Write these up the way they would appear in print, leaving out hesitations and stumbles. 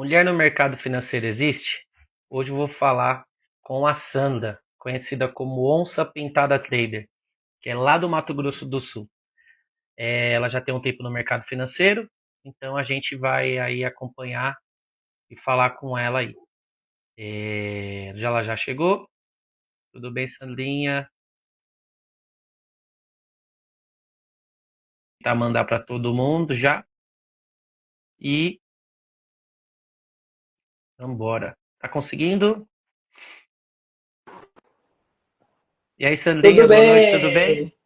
Mulher no mercado financeiro existe? Hoje eu vou falar com a Sandra, conhecida como Onça Pintada Trader, que é lá do Mato Grosso do Sul. Ela já tem um tempo no mercado financeiro, então a gente vai aí acompanhar e falar com ela aí. Ela já chegou? Tudo bem, Sandrinha? Tá mandar para todo mundo já. E vambora. Tá conseguindo? E aí, Sandrinha, Tudo boa noite, tudo bem? bem?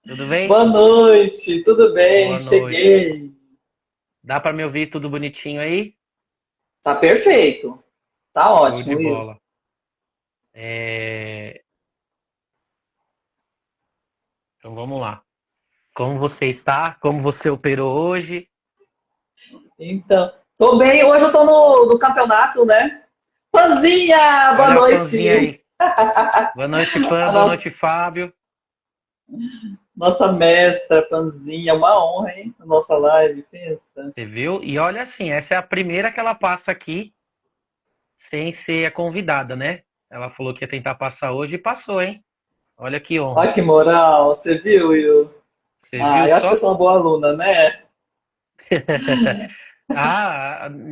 Tudo bem? Boa noite, tudo bem? Boa noite. Cheguei. Dá para me ouvir tudo bonitinho aí? Tá perfeito. Tá Show de ótimo, Will. bola. É, Então vamos lá. Como você está? Como você operou hoje? Então, tô bem. Hoje eu tô no campeonato, né? Panzinha, boa Olha a Panzinha noite. aí. Boa noite, Pan. A Boa nossa, noite, Fábio. nossa mestra, Panzinha. Uma honra, hein? A nossa live, pensa. Você viu? E olha assim, essa é a primeira que ela passa aqui sem ser a convidada, né? Ela falou que ia tentar passar hoje e passou, hein? Olha que honra. Olha que moral, você viu, Will? Você Ah, viu eu acho que eu só? sou uma boa aluna, né?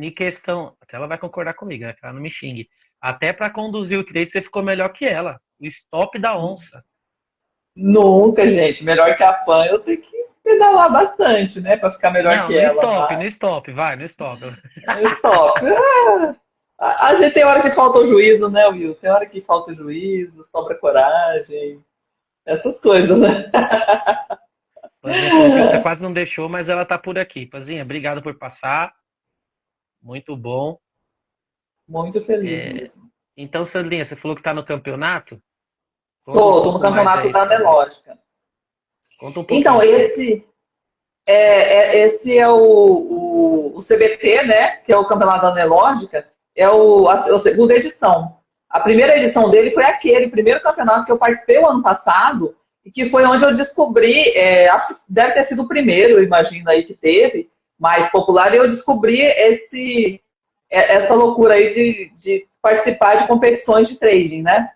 Em questão, até ela vai concordar comigo, né? Que ela não me xingue. Até para conduzir o trade você ficou melhor que ela. O stop da onça. Nunca, gente. Melhor que a Pan, eu tenho que pedalar bastante, né? Pra ficar melhor Não, que ela, no mas stop, vai, no stop. stop. A gente tem hora que falta o juízo, né, Will? Tem hora que falta o juízo, sobra coragem, essas coisas, né? Panzinha falou que ontem quase não deixou, mas ela tá por aqui. Panzinha, obrigado por passar. Muito bom. Muito feliz É, mesmo. Então, Sandrinha, você falou que tá no campeonato? Conta um Tô no pouco mais campeonato aí da sobre. Nelógica. Conta um Então, pouquinho. esse é o CBT, né? Que é o campeonato da Nelógica. É a segunda edição. A primeira edição dele foi aquele primeiro campeonato que eu participei o ano passado, e que foi onde eu descobri, acho que deve ter sido o primeiro, eu imagino aí que teve, mais popular, e eu descobri essa loucura aí de participar de competições de trading, né?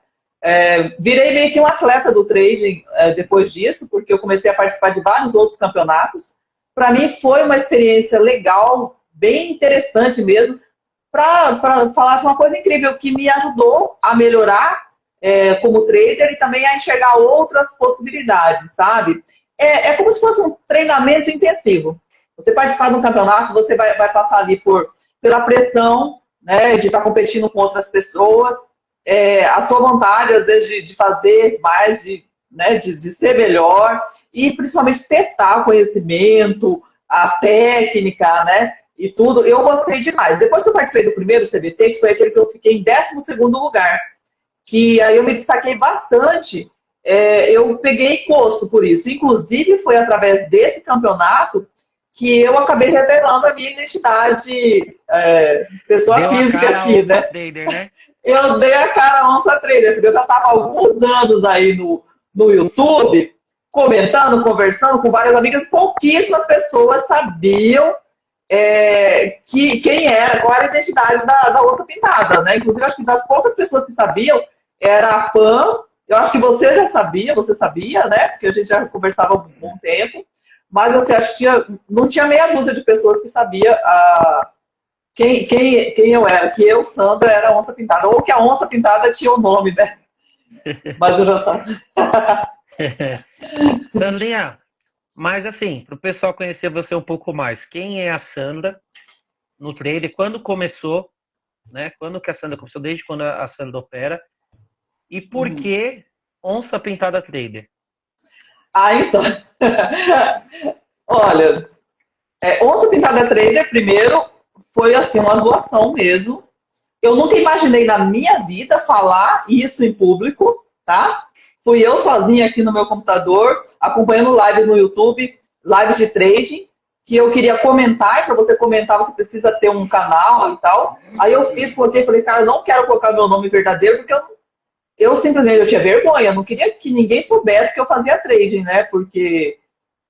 Virei meio que um atleta do trading depois disso, porque eu comecei a participar de vários outros campeonatos. Para mim foi uma experiência legal, bem interessante mesmo, para falar de uma coisa incrível que me ajudou a melhorar como trader e também a enxergar outras possibilidades, sabe? É como se fosse um treinamento intensivo. Você participar de um campeonato, você vai passar ali pela pressão, né, de estar competindo com outras pessoas, a sua vontade, às vezes, de fazer mais, de ser melhor, e principalmente testar o conhecimento, a técnica, né? E tudo, eu gostei demais. Depois que eu participei do primeiro CBT, que foi aquele que eu fiquei em 12º lugar, que aí eu me destaquei bastante, eu peguei gosto por isso. Inclusive, foi através desse campeonato que eu acabei revelando a minha identidade pessoa Deu a física cara a aqui, onça né? trader, né? Eu dei a cara a onça trader, porque eu já estava há alguns anos aí no YouTube, comentando, conversando com várias amigas, pouquíssimas pessoas sabiam quem era, qual era a identidade da onça pintada, né? Inclusive, acho que das poucas pessoas que sabiam era a Pam. Eu acho que você sabia, né? Porque a gente já conversava há um bom tempo. Mas assim, acho que não tinha meia dúzia de pessoas que sabia quem eu era, que eu, Sandra, era a onça pintada. Ou que a onça pintada tinha o nome, né? Mas eu já estava. Sandrinha, mas assim, para o pessoal conhecer você um pouco mais, quem é a Sandra no trader? Quando começou, né? Quando que a Sandra começou? Desde quando a Sandra opera? E por que Onça Pintada Trader? Então. Olha, onça pintada trader, primeiro, foi assim, uma doação mesmo. Eu nunca imaginei na minha vida falar isso em público, tá? Fui eu sozinha aqui no meu computador, acompanhando lives no YouTube, lives de trading, que eu queria comentar, e para você comentar você precisa ter um canal e tal. Aí eu fiz, coloquei, falei, cara, eu não quero colocar meu nome verdadeiro, porque eu simplesmente eu tinha vergonha, não queria que ninguém soubesse que eu fazia trading, né? Porque,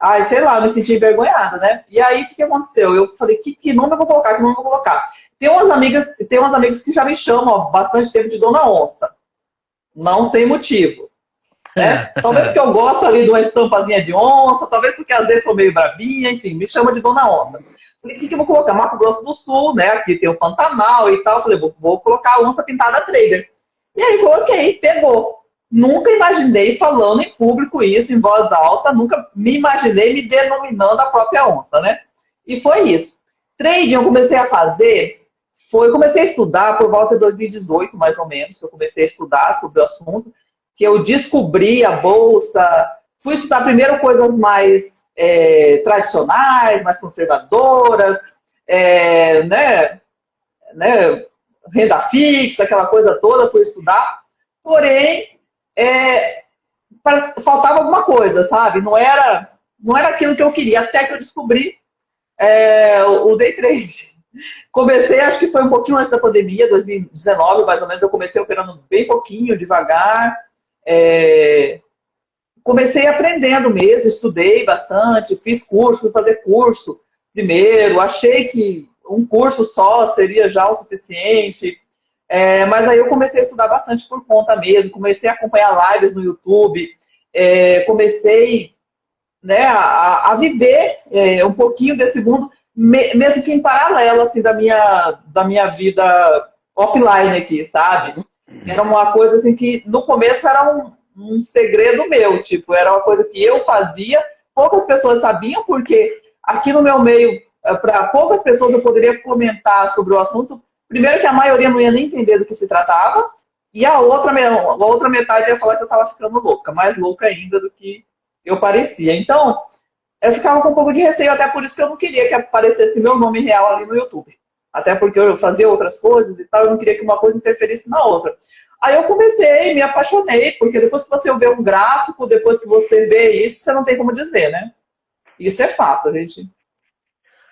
ai, sei lá, eu me senti envergonhada, né? E aí, o que aconteceu? Eu falei, que nome eu vou colocar, que nome eu vou colocar? Tem umas amigas que já me chamam há bastante tempo de Dona Onça. Não sem motivo. Né? Talvez porque eu gosto ali de uma estampazinha de onça, talvez porque às vezes sou meio brabinha, enfim, me chama de Dona Onça. Falei, o que eu vou colocar? Mato Grosso do Sul, né? Aqui tem o Pantanal e tal. Falei, vou colocar a onça pintada trader. E aí coloquei, pegou. Nunca imaginei falando em público isso, em voz alta, nunca me imaginei me denominando a própria onça, né? E foi isso. Trading eu comecei a fazer, comecei a estudar por volta de 2018, mais ou menos, que eu comecei a estudar sobre o assunto, que eu descobri a bolsa, fui estudar primeiro coisas mais tradicionais, mais conservadoras, né, renda fixa, aquela coisa toda, fui estudar, porém, faltava alguma coisa, sabe? Não era aquilo que eu queria, até que eu descobri o day trade. Comecei, acho que foi um pouquinho antes da pandemia, 2019, mais ou menos, eu comecei operando bem pouquinho, devagar. Comecei aprendendo mesmo, estudei bastante, fiz curso, fui fazer curso primeiro, achei que um curso só seria já o suficiente, mas aí eu comecei a estudar bastante por conta mesmo, comecei a acompanhar lives no YouTube, comecei, né, a viver um pouquinho desse mundo, mesmo que em paralelo assim, da minha vida offline aqui, sabe? Era uma coisa assim que no começo era um segredo meu, tipo, era uma coisa que eu fazia, poucas pessoas sabiam, porque aqui no meu meio, para poucas pessoas eu poderia comentar sobre o assunto. Primeiro que a maioria não ia nem entender do que se tratava, e a outra metade ia falar que eu estava ficando louca, mais louca ainda do que eu parecia. Então, eu ficava com um pouco de receio, até por isso que eu não queria que aparecesse meu nome real ali no YouTube. Até porque eu fazia outras coisas e tal, eu não queria que uma coisa interferisse na outra. Aí eu comecei, me apaixonei, porque depois que você vê um gráfico, depois que você vê isso, você não tem como desver, né? Isso é fato, gente.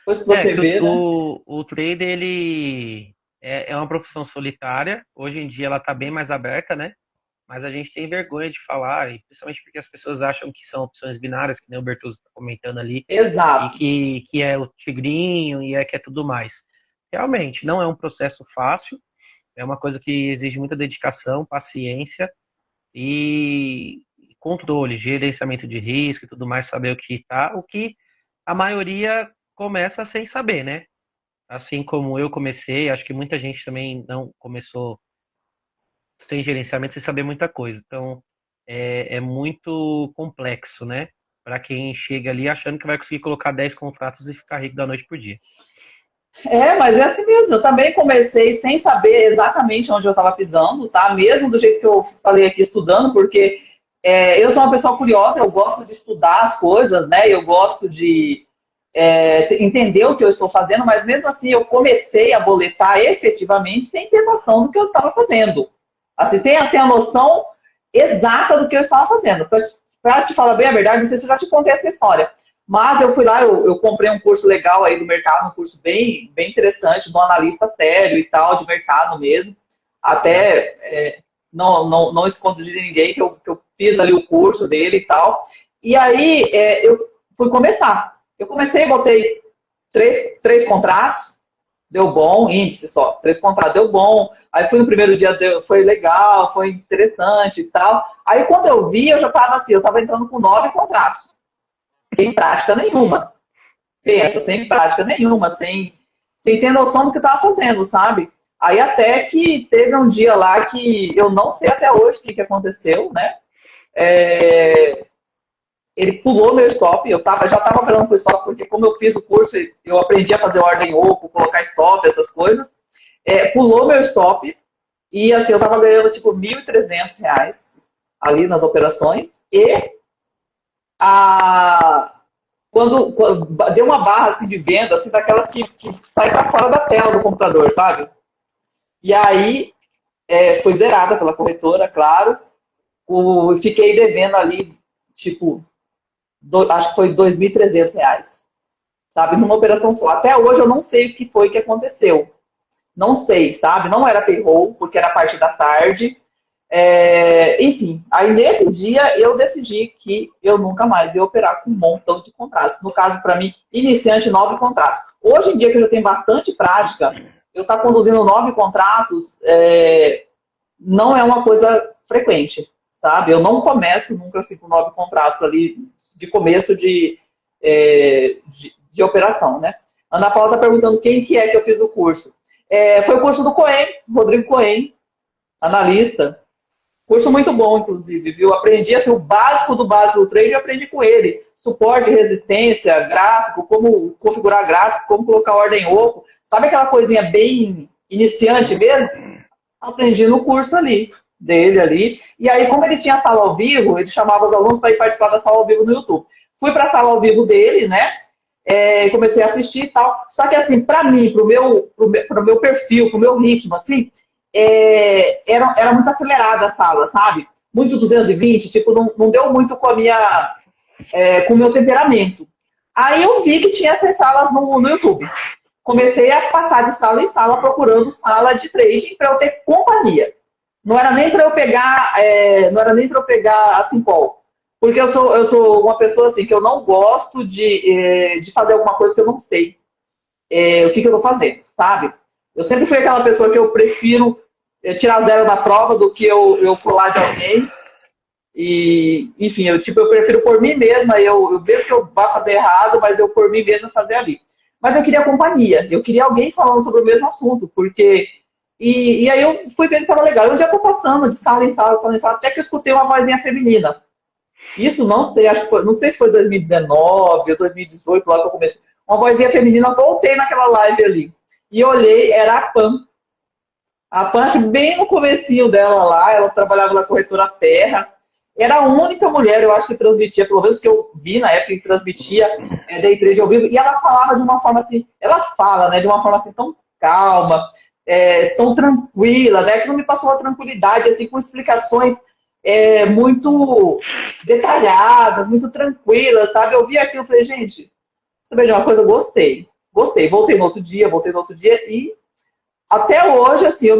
Depois que você vê, né? O trader, ele é uma profissão solitária. Hoje em dia ela está bem mais aberta, né? Mas a gente tem vergonha de falar, e principalmente porque as pessoas acham que são opções binárias, que nem o Bertuzzo está comentando ali. Exato. E que é o tigrinho e que é tudo mais. Realmente, não é um processo fácil. É uma coisa que exige muita dedicação, paciência e controle, gerenciamento de risco e tudo mais, saber o que a maioria começa sem saber, né? Assim como eu comecei, acho que muita gente também não começou sem gerenciamento, sem saber muita coisa. Então, é muito complexo, né? Para quem chega ali achando que vai conseguir colocar 10 contratos e ficar rico da noite pro dia. Mas é assim mesmo. Eu também comecei sem saber exatamente onde eu estava pisando, tá? Mesmo do jeito que eu falei aqui, estudando, porque eu sou uma pessoa curiosa, eu gosto de estudar as coisas, né? Eu gosto de entender o que eu estou fazendo, mas mesmo assim eu comecei a boletar efetivamente sem ter noção do que eu estava fazendo. Assim, sem ter a noção exata do que eu estava fazendo. Para te falar bem a verdade, não sei se eu já te contei essa história. Mas eu fui lá, eu comprei um curso legal aí do mercado, um curso bem, bem interessante, de um analista sério e tal, de mercado mesmo. Até não escondo de ninguém que eu fiz ali o curso dele e tal. E aí eu fui começar. Eu comecei, botei três contratos, deu bom, índice só, 3 contratos, deu bom. Aí fui no primeiro dia, foi legal, foi interessante e tal. Aí quando eu vi, eu já estava assim, eu estava entrando com 9 contratos. Sem prática nenhuma. Pensa, sem prática nenhuma, sem ter noção do que estava fazendo, sabe? Aí até que teve um dia lá que eu não sei até hoje o que aconteceu, né? Ele pulou meu stop, já estava operando com stop, porque como eu fiz o curso, eu aprendi a fazer ordem oco, colocar stop, essas coisas. Pulou meu stop e assim, eu estava ganhando tipo R$ 1.300 ali nas operações e quando deu uma barra assim, de venda, assim, daquelas que sai para fora da tela do computador, sabe? E aí foi zerada pela corretora, claro. Fiquei devendo ali, tipo, acho que foi R$ 2.300, sabe? Numa operação só. Até hoje eu não sei o que foi que aconteceu. Não sei, sabe? Não era payroll, porque era parte da tarde. Enfim, aí nesse dia eu decidi que eu nunca mais ia operar com um montão de contratos. No caso, para mim, iniciante, 9 contratos. Hoje em dia, que eu já tenho bastante prática, eu estar conduzindo 9 contratos não é uma coisa frequente, sabe? Eu não começo nunca assim, com 9 contratos ali de começo de operação, né? Ana Paula está perguntando quem que é que eu fiz o curso. Foi o curso do Cohen, Rodrigo Cohen, analista. Curso muito bom, inclusive, viu? Aprendi assim, o básico do trade, eu aprendi com ele. Suporte, resistência, gráfico, como configurar gráfico, como colocar ordem em oco. Sabe aquela coisinha bem iniciante mesmo? Aprendi no curso dele ali. E aí, como ele tinha sala ao vivo, ele chamava os alunos para ir participar da sala ao vivo no YouTube. Fui para a sala ao vivo dele, né? Comecei a assistir e tal. Só que assim, para mim, pro meu perfil, pro meu ritmo, assim, era muito acelerada a sala, sabe? Muito 220, tipo, não deu muito com o meu temperamento. Aí eu vi que tinha essas salas no YouTube. Comecei a passar de sala em sala procurando sala de trading para eu ter companhia. Não era nem para eu pegar a Simpol. Porque eu sou uma pessoa assim, que eu não gosto de fazer alguma coisa que eu não sei o que eu estou fazendo, sabe? Eu sempre fui aquela pessoa que eu prefiro tirar 0 na prova do que eu pular de alguém. E, enfim, eu prefiro por mim mesma, eu mesmo que eu vá fazer errado, mas eu por mim mesma fazer ali. Mas eu queria companhia, eu queria alguém falando sobre o mesmo assunto, porque... E aí eu fui vendo que estava legal. Eu já estou passando de sala em sala, até que eu escutei uma vozinha feminina. Isso, não sei, não sei se foi 2019 ou 2018, lá que eu comecei. Uma vozinha feminina, voltei naquela live ali. E olhei, era a Pam. A Pam, bem no comecinho dela lá, ela trabalhava na corretora Terra. Era a única mulher, eu acho, que transmitia, pelo menos que eu vi na época, que transmitia day trade ao vivo. E ela falava de uma forma assim, ela fala, né, de uma forma assim tão calma, tão tranquila, né, que não me passou uma tranquilidade, assim, com explicações muito detalhadas, muito tranquilas, sabe? Eu vi aquilo e falei, gente, sabe de uma coisa? Eu gostei. Voltei no outro dia e até hoje, assim,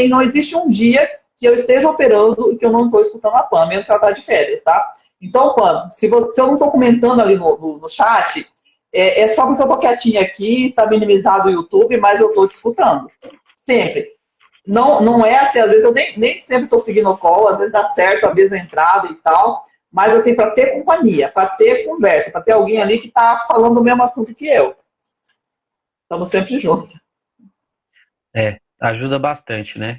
não existe um dia que eu esteja operando e que eu não estou escutando a Pam, mesmo que ela está de férias, tá? Então, Pam, se eu não estou comentando ali no chat, é só porque eu estou quietinha aqui, está minimizado o YouTube, mas eu estou te escutando. Sempre. Não é assim, às vezes eu nem sempre estou seguindo o call, às vezes dá certo a mesma entrada e tal, mas assim, para ter companhia, para ter conversa, para ter alguém ali que está falando o mesmo assunto que eu. Estamos sempre juntos. Ajuda bastante, né?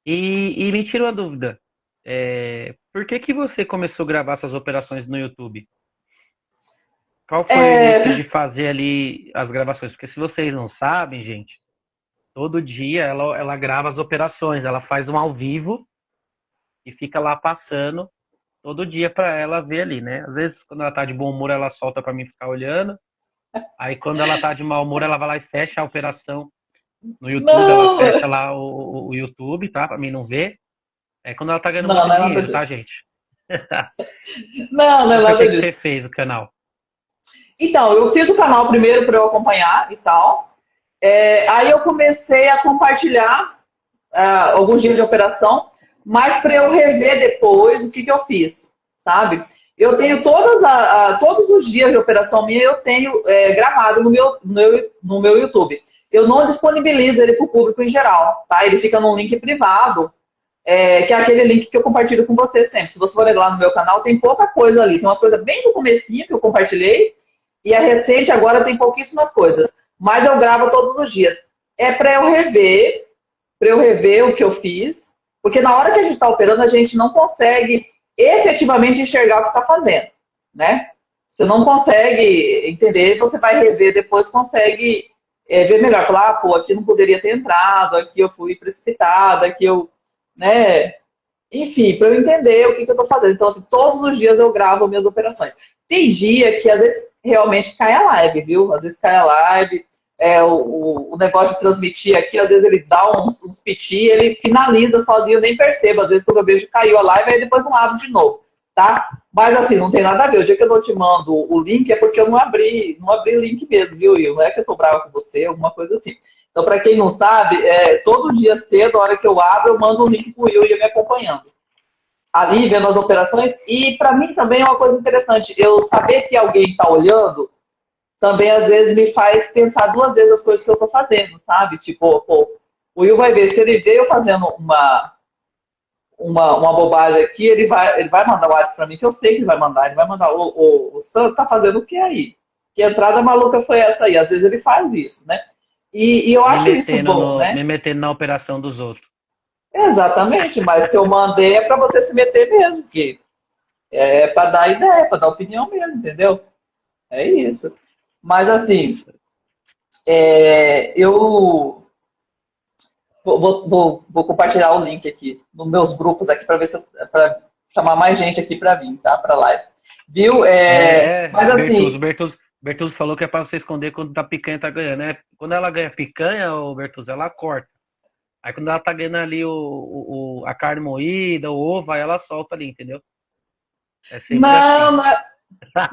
E me tira uma dúvida. Por que você começou a gravar suas operações no YouTube? Qual foi o início de fazer ali as gravações? Porque se vocês não sabem, gente, todo dia ela grava as operações, ela faz um ao vivo e fica lá passando todo dia para ela ver ali, né? Às vezes, quando ela tá de bom humor, ela solta para mim ficar olhando. Aí, quando ela tá de mau humor, ela vai lá e fecha a operação no YouTube. Ela fecha lá o YouTube, tá? Para mim não ver. Quando ela tá ganhando muito dinheiro, tá, gente? Não é nada disso. Por que você fez o canal? Então, eu fiz o canal primeiro para eu acompanhar e tal. Aí eu comecei a compartilhar alguns dias de operação, mas para eu rever depois o que eu fiz, sabe? Eu tenho todos os dias de operação minha, eu tenho gravado no meu YouTube. Eu não disponibilizo ele para o público em geral, tá? Ele fica num link privado, que é aquele link que eu compartilho com você sempre. Se você for lá no meu canal, tem pouca coisa ali. Tem umas coisas bem no comecinho que eu compartilhei, e a recente agora tem pouquíssimas coisas. Mas eu gravo todos os dias. É para eu rever o que eu fiz, porque na hora que a gente está operando, a gente não consegue efetivamente enxergar o que está fazendo, né? Você não consegue entender, você vai rever depois, consegue ver melhor. Falar, pô, aqui não poderia ter entrado, aqui eu fui precipitada, aqui eu, né? Enfim, para eu entender o que eu estou fazendo. Então, assim, todos os dias eu gravo minhas operações. Tem dia que, às vezes, realmente cai a live, viu? Às vezes cai a live, o negócio de transmitir aqui, às vezes ele dá uns piti, ele finaliza sozinho, eu nem percebo. Às vezes, quando eu vejo, caiu a live, aí depois não abro de novo, tá? Mas, assim, não tem nada a ver. O dia que eu não te mando o link é porque eu não abri o link mesmo, viu, Will? Não é que eu tô brava com você, alguma coisa assim. Então, para quem não sabe, todo dia cedo, a hora que eu abro, eu mando um link pro Will e ele me acompanhando. Ali, vendo as operações. E, para mim, também é uma coisa interessante. Eu saber que alguém está olhando, também às vezes me faz pensar duas vezes as coisas que eu tô fazendo, sabe? Tipo, pô, o Will vai ver, se ele vê eu fazendo uma bobagem aqui, ele vai mandar o WhatsApp pra mim, que eu sei que ele vai mandar, o Sam tá fazendo o que aí? Que entrada maluca foi essa aí? Às vezes ele faz isso, né? E eu acho isso bom, Me né? metendo na operação dos outros. Exatamente, mas se eu mandei é para você se meter mesmo, que é para dar ideia, para dar opinião mesmo, entendeu? É isso. Mas assim, eu vou compartilhar o link aqui nos meus grupos aqui para ver se para chamar mais gente aqui para vir, tá? Para live. Viu? Mas assim, Bertuzzo falou que é para você esconder quando a picanha tá ganhando, né? Quando ela ganha picanha, o Bertuzzo, ela corta. Aí quando ela tá ganhando ali a carne moída, o ovo, aí ela solta ali, entendeu? É sempre não, assim.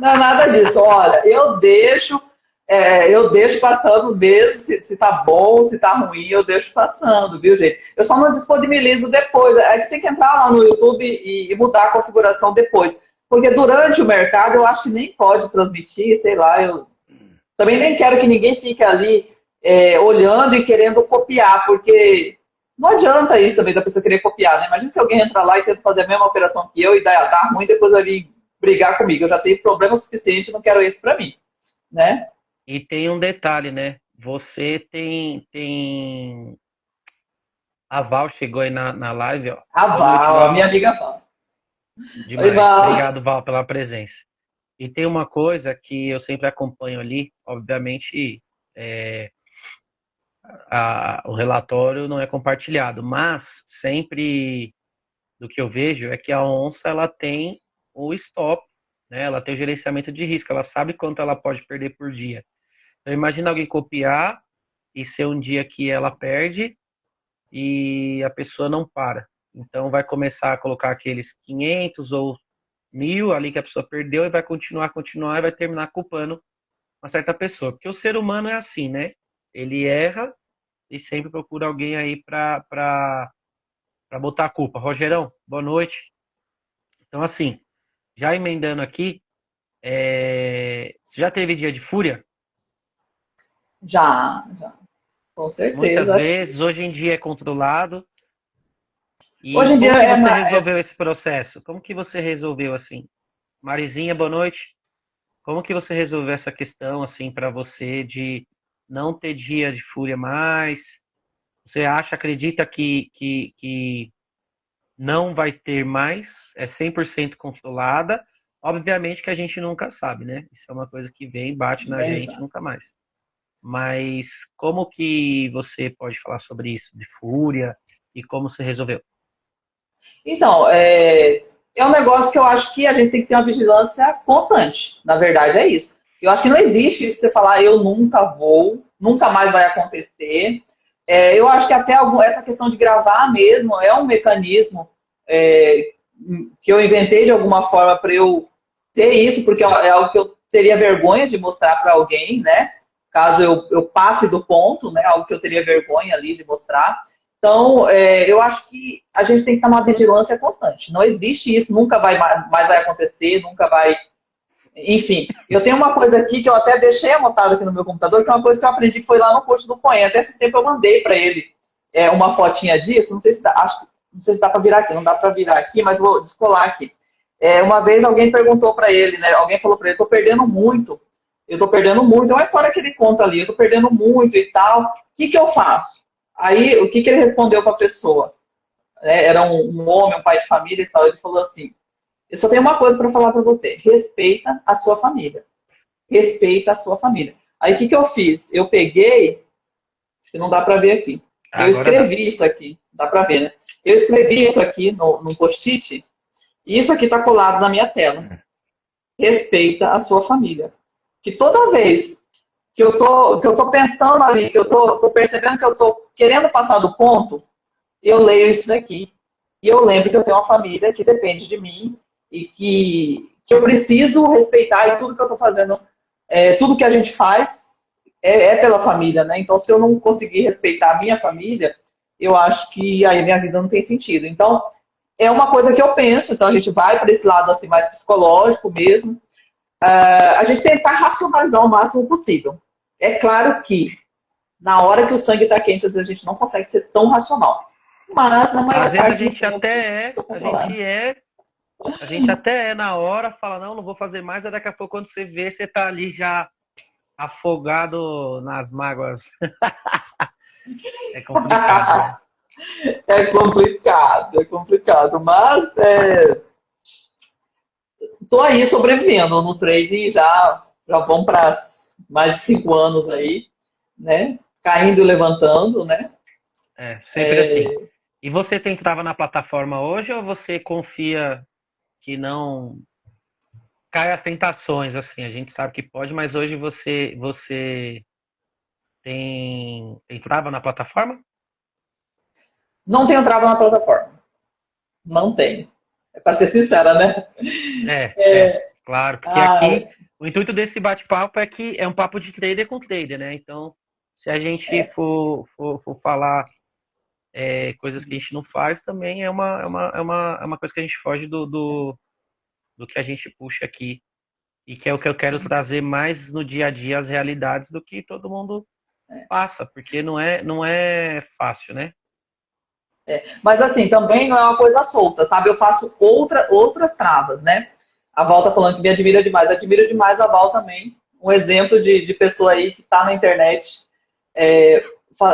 não é nada disso. Olha, eu deixo passando mesmo, se tá bom, se tá ruim, eu deixo passando, viu, gente? Eu só não disponibilizo depois. É que tem que entrar lá no YouTube e mudar a configuração depois. Porque durante o mercado eu acho que nem pode transmitir, sei lá, eu também nem quero que ninguém fique ali olhando e querendo copiar, porque não adianta isso também da pessoa querer copiar, né? Imagina se alguém entra lá e tenta fazer a mesma operação que eu e dá ruim, depois ali brigar comigo. Eu já tenho problema suficiente, não quero isso pra mim, né? E tem um detalhe, né? Você tem... A Val chegou aí na live, ó. A Boa noite, Val, a Val. minha amiga Val. Oi, Demais. Val. Obrigado, Val, pela presença. E tem uma coisa que eu sempre acompanho ali, obviamente, o relatório não é compartilhado, mas sempre do que eu vejo é que a onça ela tem o stop, né? Ela tem o gerenciamento de risco, ela sabe quanto ela pode perder por dia. Então imagina alguém copiar e ser um dia que ela perde e a pessoa não para. Então vai começar a colocar aqueles 500 ou 1.000 ali que a pessoa perdeu e vai continuar e vai terminar culpando uma certa pessoa. Porque o ser humano é assim, né? Ele erra e sempre procura alguém aí para botar a culpa. Rogerão, boa noite. Então, assim, já emendando aqui, você já teve dia de fúria? Já, com Muitas certeza. Acho que vezes, hoje em dia é controlado. E hoje em dia como que você resolveu esse processo? Como que você resolveu assim? Marizinha, boa noite. Como que você resolveu essa questão assim para você de não ter dia de fúria mais? Você acredita que não vai ter mais? É 100% controlada? Obviamente que a gente nunca sabe, né? Isso é uma coisa que vem, bate na gente, exato. nunca mais. Mas como que você pode falar sobre isso, de fúria, e como você resolveu? Então, é um negócio que eu acho que a gente tem que ter uma vigilância constante. Na verdade, é isso. Eu acho que não existe isso você falar, eu nunca vou, nunca mais vai acontecer. Eu acho que até essa questão de gravar mesmo é um mecanismo é, que eu inventei de alguma forma para eu ter isso, porque é algo que eu teria vergonha de mostrar para alguém, né? Caso eu passe do ponto, né? Algo que eu teria vergonha ali de mostrar. Então, eu acho que a gente tem que ter uma vigilância constante. Não existe isso, nunca mais vai acontecer, nunca vai. Enfim, eu tenho uma coisa aqui que eu até deixei anotado aqui no meu computador, que é uma coisa que eu aprendi, foi lá no post do Coen. Até esse tempo eu mandei para ele uma fotinha disso. Não sei se não sei se dá para virar aqui, não dá para virar aqui, mas vou descolar aqui. Uma vez alguém perguntou para ele, né? Alguém falou para ele, estou perdendo muito. Eu estou perdendo muito. É uma história que ele conta ali, eu estou perdendo muito e tal. O que eu faço? Aí, o que ele respondeu para a pessoa? Era um homem, um pai de família e tal. Ele falou assim: eu só tenho uma coisa para falar para você. Respeita a sua família. Respeita a sua família. Aí, o que eu fiz? Eu peguei, acho que não dá para ver aqui. Eu Agora dá. escrevi isso aqui. Dá para ver, né? Eu escrevi isso aqui no post-it. E isso aqui está colado na minha tela. Respeita a sua família. Que toda vez que eu tô pensando ali, que eu tô percebendo que eu tô querendo passar do ponto, eu leio isso daqui. E eu lembro que eu tenho uma família que depende de mim e que eu preciso respeitar e tudo que eu tô fazendo, tudo que a gente faz pela família, né? Então, se eu não conseguir respeitar a minha família, eu acho que aí minha vida não tem sentido. Então, é uma coisa que eu penso, então a gente vai para esse lado assim mais psicológico mesmo. a gente tentar racionalizar o máximo possível. É claro que na hora que o sangue está quente, às vezes a gente não consegue ser tão racional. Mas na Às maior vezes parte do tempo, estou controlando. a gente até é na hora, fala, não, não vou fazer mais, aí daqui a pouco quando você vê, você tá ali já afogado nas mágoas. É complicado, né? É complicado. Mas estou aí sobrevivendo no trade já vão para mais de 5 anos aí, né? Caindo e levantando, né? É, sempre assim. E você entrava na plataforma hoje ou você confia que não cai as tentações, assim? A gente sabe que pode, mas hoje você entrava na plataforma? Não tenho entrado na plataforma. Não tenho. É para ser sincera, né? Claro, porque Ah, aqui o intuito desse bate-papo é que é um papo de trader com trader, né? Então, se a gente for falar coisas que a gente não faz, também é uma coisa que a gente foge do que a gente puxa aqui. E que é o que eu quero trazer mais no dia a dia as realidades do que todo mundo passa, porque não é fácil, né? mas assim, também não é uma coisa solta, sabe? Eu faço outras travas, né? A Val tá falando que me admira demais a Val também. Um exemplo de pessoa aí que está na internet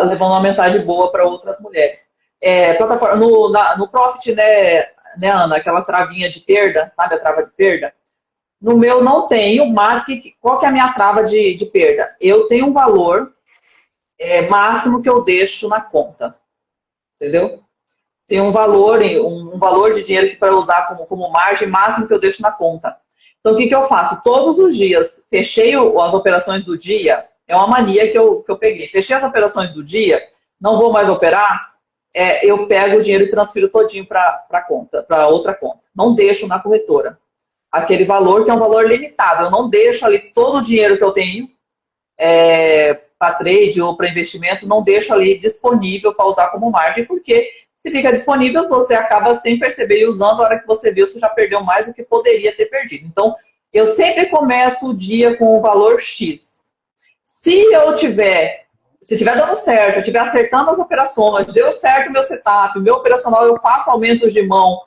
levando uma mensagem boa para outras mulheres. Plataforma, no Profit, né, Ana, aquela travinha de perda, sabe a trava de perda? No meu não tenho, mas qual que é a minha trava de perda? Eu tenho um valor máximo que eu deixo na conta, entendeu? Tem um valor de dinheiro que para usar como margem máximo que eu deixo na conta. Então, o que eu faço? Todos os dias, fechei as operações do dia, é uma mania que eu peguei. Fechei as operações do dia, não vou mais operar, eu pego o dinheiro e transfiro todinho para conta, para outra conta. Não deixo na corretora. Aquele valor que é um valor limitado. Eu não deixo ali todo o dinheiro que eu tenho para trade ou para investimento, não deixo ali disponível para usar como margem, porque se fica disponível, você acaba sem perceber e usando, a hora que você viu, você já perdeu mais do que poderia ter perdido. Então, eu sempre começo o dia com o valor X. Se estiver dando certo, eu estiver acertando as operações, deu certo o meu setup, o meu operacional, eu faço aumentos de mão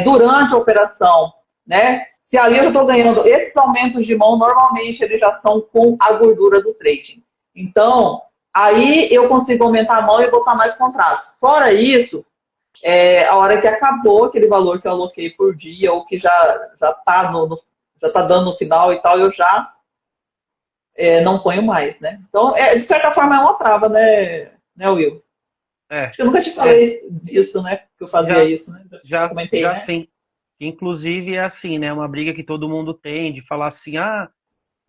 durante a operação, né? Se ali eu já estou ganhando, esses aumentos de mão, normalmente eles já são com a gordura do trading. Então, aí eu consigo aumentar a mão e botar mais contratos. Fora isso, a hora que acabou aquele valor que eu aloquei por dia, ou que já tá dando no final e tal, eu já não ponho mais, né? Então, de certa forma, é uma trava, né, Will? É, Acho que eu nunca te é, falei disso, né? Que eu fazia já, isso, né? Já comentei, já né? sim. Inclusive é assim, né? Uma briga que todo mundo tem de falar assim, ah,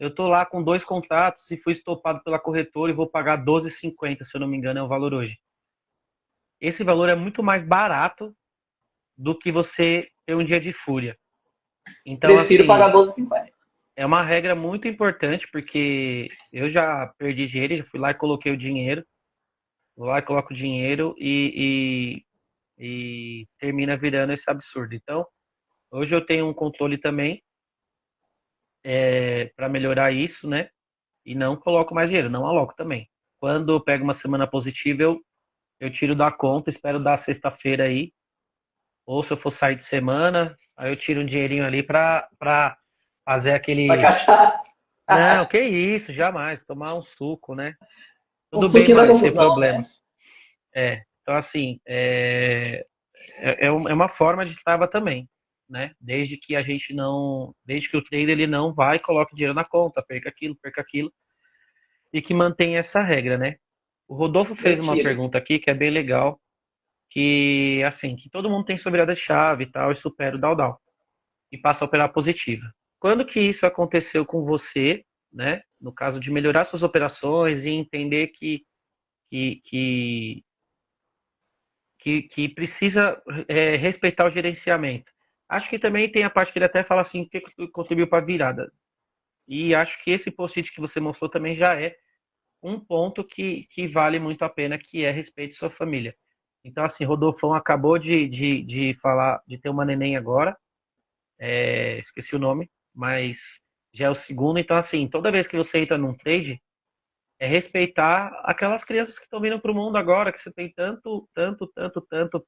eu tô lá com 2 contratos e fui estopado pela corretora e vou pagar 12,50, se eu não me engano, é o valor hoje. Esse valor é muito mais barato do que você ter um dia de fúria. Então, Prefiro pagar assim, 12,50. é uma regra muito importante, porque eu já perdi dinheiro, já fui lá e coloquei o dinheiro, vou lá e coloco o dinheiro e termina virando esse absurdo. Então, hoje eu tenho um controle também para melhorar isso, né? E não coloco mais dinheiro, não aloco também. Quando eu pego uma semana positiva, eu tiro da conta, espero dar sexta-feira aí, ou se eu for sair de semana, aí eu tiro um dinheirinho ali para fazer Pra aquele. cachaça. Não, que isso, jamais, tomar um suco, né? Um Tudo bem, suquinho da Mari, sem confusão, né? problemas. Então, assim, é uma forma de trava também, né? Desde que a gente não, desde que o trader ele não vai e coloque dinheiro na conta, perca aquilo, e que mantenha essa regra, né? O Rodolfo Eu fez uma tiro. pergunta aqui que é bem legal, que assim, que todo mundo tem sua virada-chave e tal, e supera o Daldal, e passa a operar positiva. Quando que isso aconteceu com você, né? No caso de melhorar suas operações e entender que, que que precisa respeitar o gerenciamento. Acho que também tem a parte que ele até fala assim, que contribuiu para a virada. E acho que esse post-it que você mostrou também já é um ponto que vale muito a pena, que é respeito sua família. Então, assim, Rodolfão acabou de falar, de ter uma neném agora, esqueci o nome, mas já é o segundo. Então, assim, toda vez que você entra num trade, é respeitar aquelas crianças que estão vindo para o mundo agora, que você tem tanto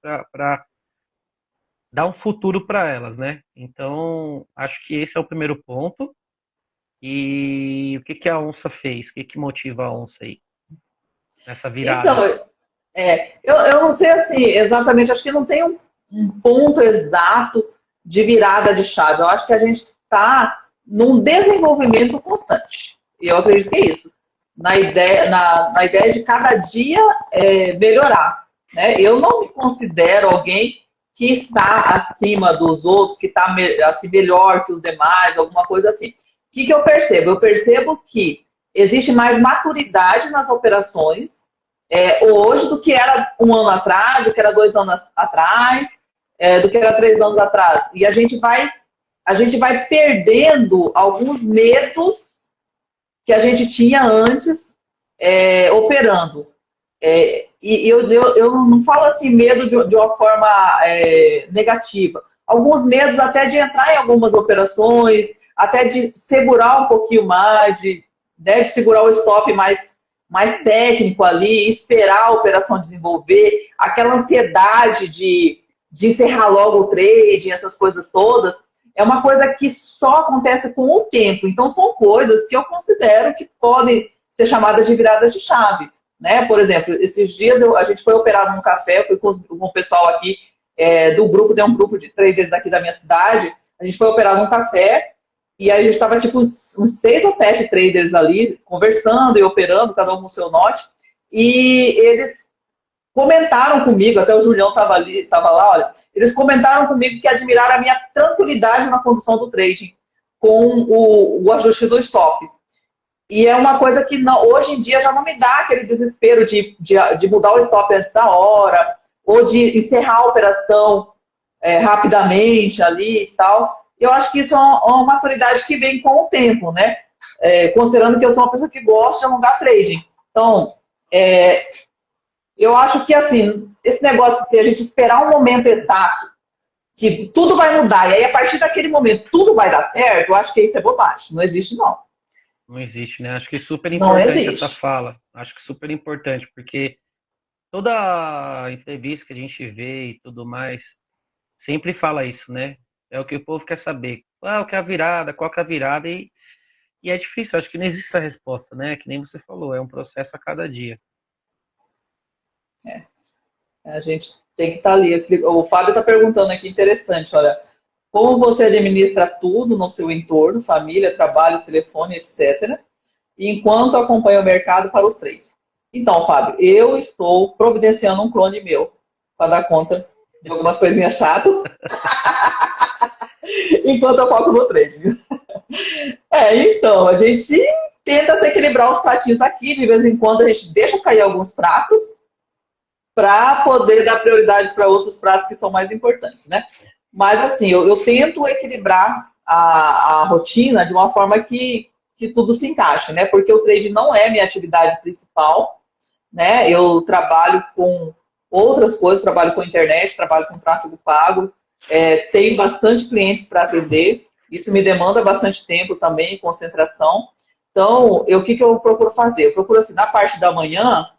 para dar um futuro para elas, né? Então, acho que esse é o primeiro ponto. E o que que a onça fez? O que que motiva a onça aí nessa Então, virada? eu não sei assim, exatamente, acho que não tem um ponto exato de virada de chave. Eu acho que a gente está num desenvolvimento constante. E eu acredito que é isso. Na ideia de cada dia melhorar. Né? Eu não me considero alguém que está acima dos outros, que está assim, melhor que os demais, alguma coisa assim. O que eu percebo? Eu percebo que existe mais maturidade nas operações hoje do que era um ano atrás, do que era 2 anos atrás, do que era 3 anos atrás. E a gente vai perdendo alguns medos que a gente tinha antes operando. E eu não falo assim medo de uma forma negativa. Alguns medos até de entrar em algumas operações, até de segurar um pouquinho mais, de segurar o stop mais técnico ali, esperar a operação desenvolver, aquela ansiedade de encerrar logo o trading, essas coisas todas, é uma coisa que só acontece com o tempo. Então, são coisas que eu considero que podem ser chamadas de viradas de chave. Né? Por exemplo, esses dias a gente foi operar num café, fui com o pessoal aqui do grupo, tem um grupo de traders aqui da minha cidade, a gente foi operar num café e aí a gente estava tipo uns 6 ou 7 traders ali, conversando e operando, cada um com o seu note, e eles comentaram comigo, até o Julião estava lá, olha, eles comentaram comigo que admiraram a minha tranquilidade na condução do trading com o ajuste do stop. E é uma coisa que hoje em dia já não me dá aquele desespero de mudar o stop antes da hora, ou de encerrar a operação rapidamente ali e tal. Eu acho que isso é uma maturidade que vem com o tempo, né? Considerando que eu sou uma pessoa que gosta de alongar trading. Então, eu acho que, assim, esse negócio de a gente esperar um momento exato, que tudo vai mudar, e aí a partir daquele momento tudo vai dar certo, eu acho que isso é bobagem. Não existe, não. Não existe, né? Acho que é super Não importante essa existe. fala. Acho que super importante, porque toda entrevista que a gente vê e tudo mais, sempre fala isso, né? É o que o povo quer saber. Ah, o que é a virada? Qual que é a virada? E é difícil, acho que não existe essa resposta, né? Que nem você falou, é um processo a cada dia. A gente tem que estar ali. O Fábio está perguntando aqui, interessante, olha, como você administra tudo no seu entorno, família, trabalho, telefone, etc., enquanto acompanha o mercado para os três? Então, Fábio, eu estou providenciando um clone meu para dar conta de algumas coisinhas chatas, enquanto eu foco no trading. Então, a gente tenta se equilibrar os pratinhos aqui, de vez em quando a gente deixa cair alguns pratos, para poder dar prioridade para outros pratos que são mais importantes, né? Mas, assim, eu tento equilibrar a rotina de uma forma que tudo se encaixe, né? Porque o trade não é minha atividade principal, né? Eu trabalho com outras coisas, trabalho com internet, trabalho com tráfego pago, tenho bastante clientes para atender, isso me demanda bastante tempo também, concentração. Então, o que eu procuro fazer? Eu procuro, assim, na parte da manhã,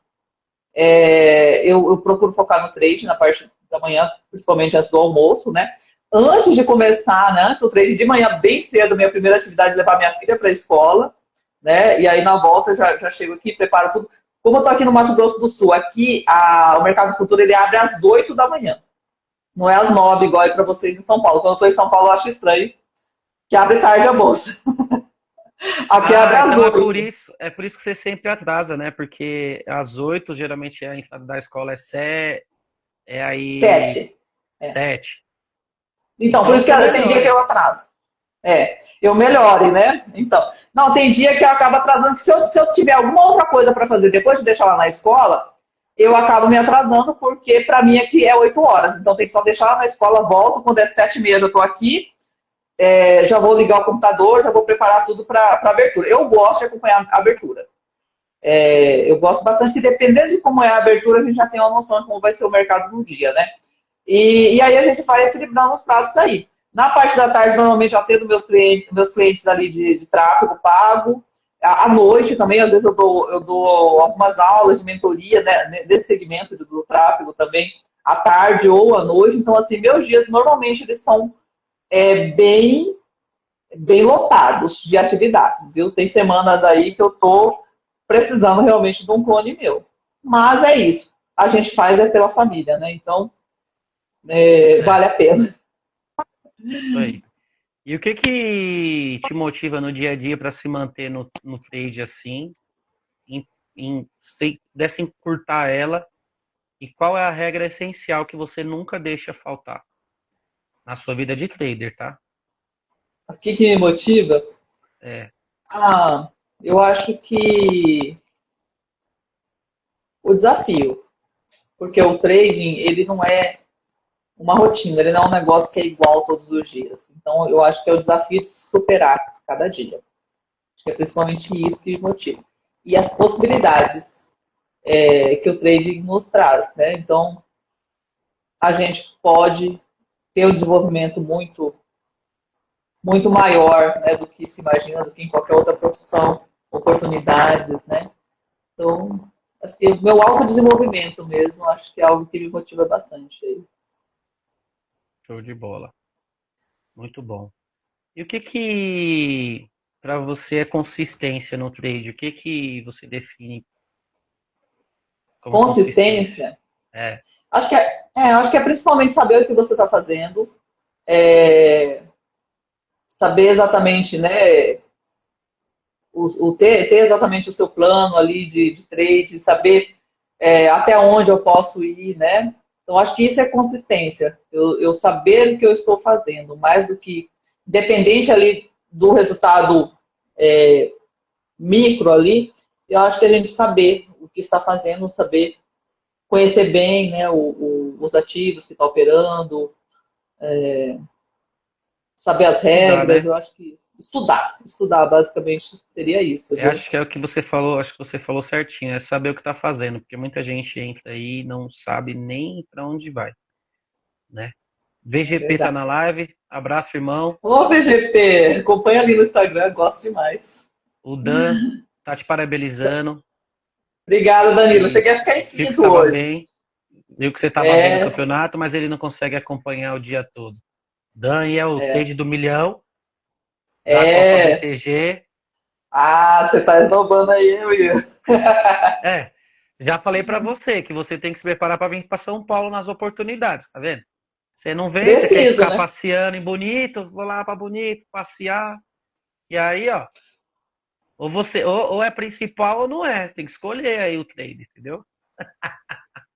eu procuro focar no trade na parte da manhã, principalmente antes do almoço, né? Antes de começar, né, antes do trade de manhã, bem cedo, minha primeira atividade é levar minha filha para a escola, né? E aí na volta já chego aqui, preparo tudo. Como eu estou aqui no Mato Grosso do Sul, aqui o Mercado Futuro ele abre às 8 da manhã. Não é às 9, igual é para vocês em São Paulo. Quando eu estou em São Paulo, eu acho estranho que abre tarde a bolsa. Aqui abre às Então 8. é por isso que você sempre atrasa, né? Porque às 8 geralmente a entrada da escola é aí 7. 7. Então, por Então isso que você às vezes tem dia que melhora. eu atraso. Eu melhore, né? Então, não, tem dia que eu acabo atrasando, que se eu tiver alguma outra coisa para fazer depois de deixar ela na escola, eu acabo me atrasando, porque para mim aqui é 8 horas. Então, tem que só deixar ela na escola, volto, quando é 7h30 eu estou aqui, já vou ligar o computador, já vou preparar tudo para abertura. Eu gosto de acompanhar a abertura. Eu gosto bastante, que dependendo de como é a abertura, a gente já tem uma noção de como vai ser o mercado no dia, né? E aí a gente vai equilibrando os pratos aí. Na parte da tarde, normalmente eu atendo meus clientes ali de tráfego pago. À noite também, às vezes eu dou algumas aulas de mentoria, né, desse segmento do tráfego também, à tarde ou à noite. Então, assim, meus dias normalmente eles são bem, bem lotados de atividades, viu? Tem semanas aí que eu tô precisando realmente de um clone meu. Mas é isso. A gente faz pela família, né? Então, É, vale a pena. isso aí. E o que que te motiva no dia a dia para se manter no trade assim, sem dessa encurtar ela? E qual é a regra essencial que você nunca deixa faltar na sua vida de trader, tá? O que que me motiva? É, Eu acho que o desafio, porque o trading, ele não é uma rotina, ele não é um negócio que é igual todos os dias. Então, eu acho que é o desafio de se superar cada dia. Acho que é principalmente isso que me motiva. E as possibilidades que o trading nos traz, né? Então, a gente pode ter um desenvolvimento muito, muito maior, né, do que se imagina, do que em qualquer outra profissão, oportunidades, né? Então, assim, o meu autodesenvolvimento mesmo, acho que é algo que me motiva bastante. show de bola. Muito bom. E o que que para você é consistência no trade? O que que você define como consistência? Consistência, É, acho que é principalmente saber o que você está fazendo, é, saber exatamente, né, ter exatamente o seu plano ali de trade, saber até onde eu posso ir, né? Então, acho que isso é consistência. Eu saber o que eu estou fazendo, mais do que, independente ali do resultado é, micro ali, eu acho que a gente saber o que está fazendo, saber conhecer bem, né, os ativos que está operando, saber as estudar, regras, né? eu acho que estudar basicamente seria isso, Eu viu? acho que é o que você falou, acho que você falou certinho, é saber o que está fazendo, porque muita gente entra aí e não sabe nem para onde vai, né? É VGP tá verdade. na live, abraço, irmão. Ô, VGP, acompanha ali no Instagram, gosto demais. O Dan tá te parabenizando, Obrigada, Danilo. que Cheguei a ficar em viu que quinto estava hoje. bem, viu que você estava bem no É, campeonato, mas ele não consegue acompanhar o dia todo. Dan e é o é, trade do milhão da Copa é. BTG. Ah, você tá esnobando aí, Will. É, já falei para você que você tem que se preparar para vir para São Paulo nas oportunidades, tá vendo? Você não vem, você quer Preciso, ficar né? passeando em Bonito, vou lá para Bonito, passear. E aí, ó, ou é principal ou não é. Tem que escolher aí o trade, entendeu?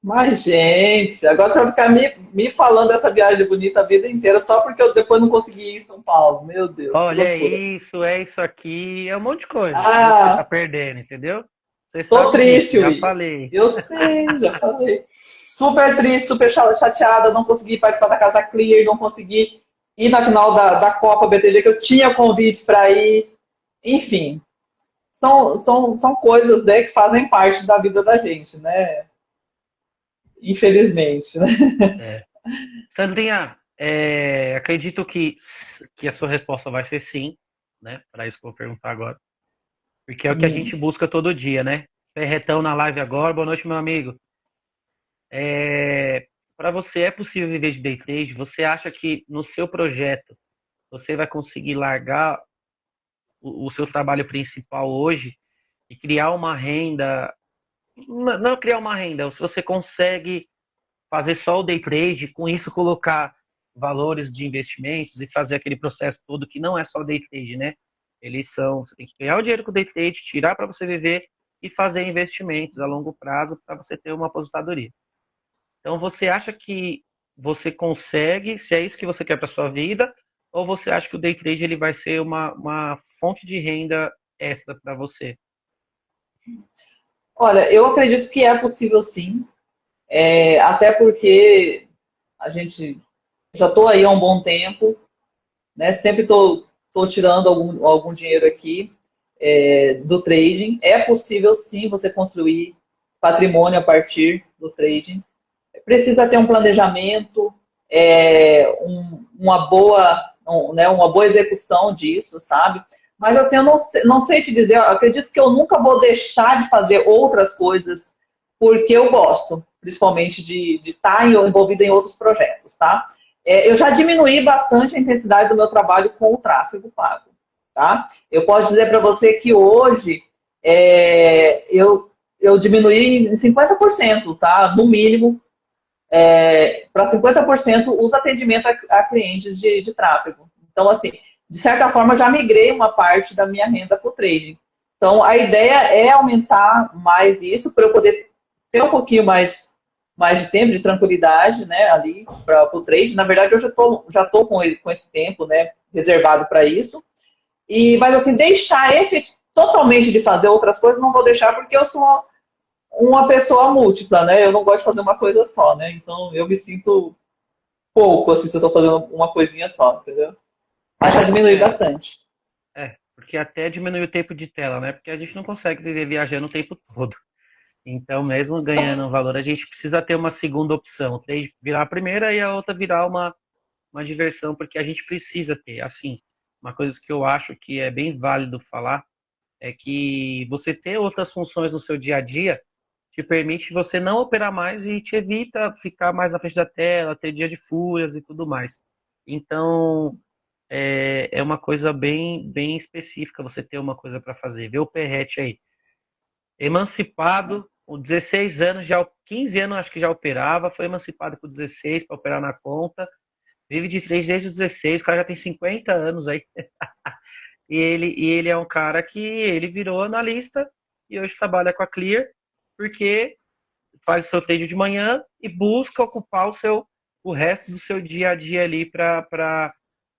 Mas, gente, agora você vai ficar me falando dessa viagem bonita a vida inteira só porque eu depois não consegui ir em São Paulo. Meu Deus, que Olha, loucura. é isso aqui, é um monte de coisa que você tá Ah, perdendo, entendeu? Você tô sabe disso, triste, já Will. falei. Eu sei, já falei. Super triste, super chateada, não consegui participar da Casa Clear, não consegui ir na final da Copa BTG, que eu tinha convite para ir. Enfim, são coisas, né, que fazem parte da vida da gente, né? Infelizmente, né? É. Sandrinha, acredito que a sua resposta vai ser sim, né? Para isso que eu vou perguntar agora. Porque é o que a gente busca todo dia, né? Ferretão na live agora. Boa noite, meu amigo. Para você, é possível viver de day trade? Você acha que no seu projeto você vai conseguir largar o seu trabalho principal hoje e criar uma renda? Não criar uma renda, se você consegue fazer só o day trade, com isso colocar valores de investimentos e fazer aquele processo todo que não é só day trade, né? Eles são, você tem que ganhar o dinheiro com o day trade, tirar para você viver e fazer investimentos a longo prazo para você ter uma aposentadoria. Então, você acha que você consegue, se é isso que você quer para sua vida, ou você acha que o day trade ele vai ser uma fonte de renda extra para você? Olha, eu acredito que é possível sim, até porque a gente já estou aí há um bom tempo, né? Sempre estou tirando algum dinheiro aqui do trading. É possível sim você construir patrimônio a partir do trading. Precisa ter um planejamento, uma boa execução disso, sabe? Mas assim, eu não sei te dizer, eu acredito que eu nunca vou deixar de fazer outras coisas porque eu gosto, principalmente de estar envolvida em outros projetos, tá? Eu já diminuí bastante a intensidade do meu trabalho com o tráfego pago, tá? Eu posso dizer para você que hoje eu diminuí em 50%, tá? No mínimo, para 50% os atendimentos a clientes de tráfego. Então, assim, de certa forma, já migrei uma parte da minha renda para o trading. Então, a ideia é aumentar mais isso para eu poder ter um pouquinho mais de tempo, de tranquilidade, né, ali para o trading. Na verdade, eu já tô com esse tempo, né, reservado para isso. Mas, assim, deixar totalmente de fazer outras coisas, não vou deixar porque eu sou uma pessoa múltipla, né? Eu não gosto de fazer uma coisa só, né? Então, eu me sinto pouco, assim, se eu estou fazendo uma coisinha só, entendeu? Mas já diminui bastante. Porque até diminui o tempo de tela, né? Porque a gente não consegue viver viajando o tempo todo. Então, mesmo ganhando valor, a gente precisa ter uma segunda opção. Virar a primeira e a outra virar uma diversão, porque a gente precisa ter. Assim, uma coisa que eu acho que é bem válido falar é que você ter outras funções no seu dia a dia te permite você não operar mais e te evita ficar mais na frente da tela, ter dia de fúrias e tudo mais. Então, é uma coisa bem, bem específica você ter uma coisa para fazer. Vê o Perrete aí. Emancipado, com 16 anos, 15 anos acho que já operava, foi emancipado com 16 para operar na conta. Vive de trade desde os 16, o cara já tem 50 anos aí. E ele é um cara que ele virou analista e hoje trabalha com a Clear, porque faz o seu trade de manhã e busca ocupar o resto do seu dia a dia ali para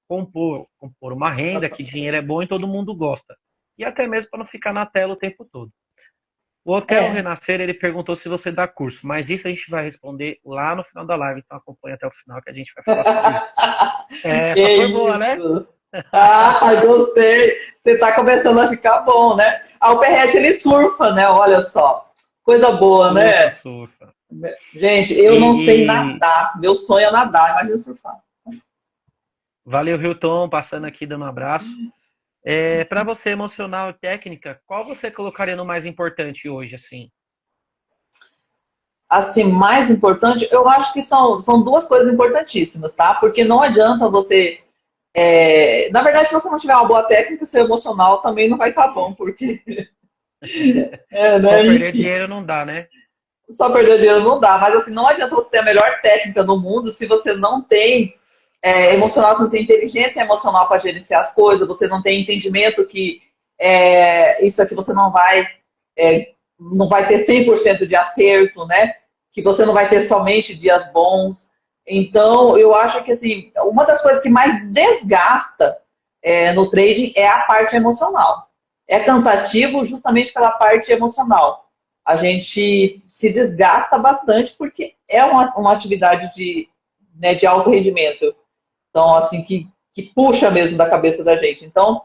compor uma renda, que dinheiro é bom e todo mundo gosta. E até mesmo para não ficar na tela o tempo todo. O Hotel Renascer, ele perguntou se você dá curso, mas isso a gente vai responder lá no final da live, então acompanha até o final que a gente vai falar sobre isso. Essa foi boa, né? Gostei. Você tá começando a ficar bom, né? O Perrete, ele surfa, né? Olha só. Coisa boa, né? Surfa. Gente, eu não sei nadar. Meu sonho é nadar, imagina surfar. Valeu, Hilton, passando aqui dando um abraço. Para você, emocional e técnica, qual você colocaria no mais importante hoje, assim? Assim, mais importante, eu acho que são duas coisas importantíssimas, tá? Porque não adianta você... na verdade, se você não tiver uma boa técnica, seu emocional também não vai estar bom, porque... Só perder dinheiro não dá, né? Só perder dinheiro não dá, mas assim, não adianta você ter a melhor técnica do mundo se você não tem emocional, você não tem inteligência emocional para gerenciar as coisas, você não tem entendimento que isso aqui você não vai ter 100% de acerto, né? Que você não vai ter somente dias bons. Então, eu acho que assim, uma das coisas que mais desgasta no trading é a parte emocional. É cansativo justamente pela parte emocional. A gente se desgasta bastante porque é uma atividade de alto rendimento. Então, assim, que puxa mesmo da cabeça da gente. Então,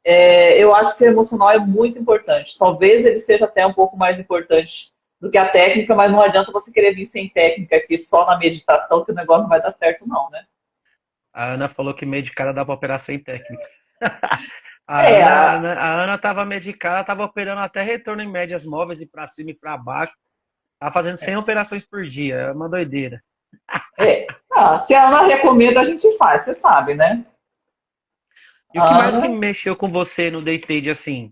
eu acho que o emocional é muito importante. Talvez ele seja até um pouco mais importante do que a técnica, mas não adianta você querer vir sem técnica aqui só na meditação, que o negócio não vai dar certo não, né? A Ana falou que medicada dá para operar sem técnica. A Ana estava medicada, estava operando até retorno em médias móveis e para cima e para baixo. Estava fazendo 100 operações por dia. É uma doideira. Se a Ana recomenda, a gente faz, você sabe, né? E o que mais que mexeu com você no day trade, assim,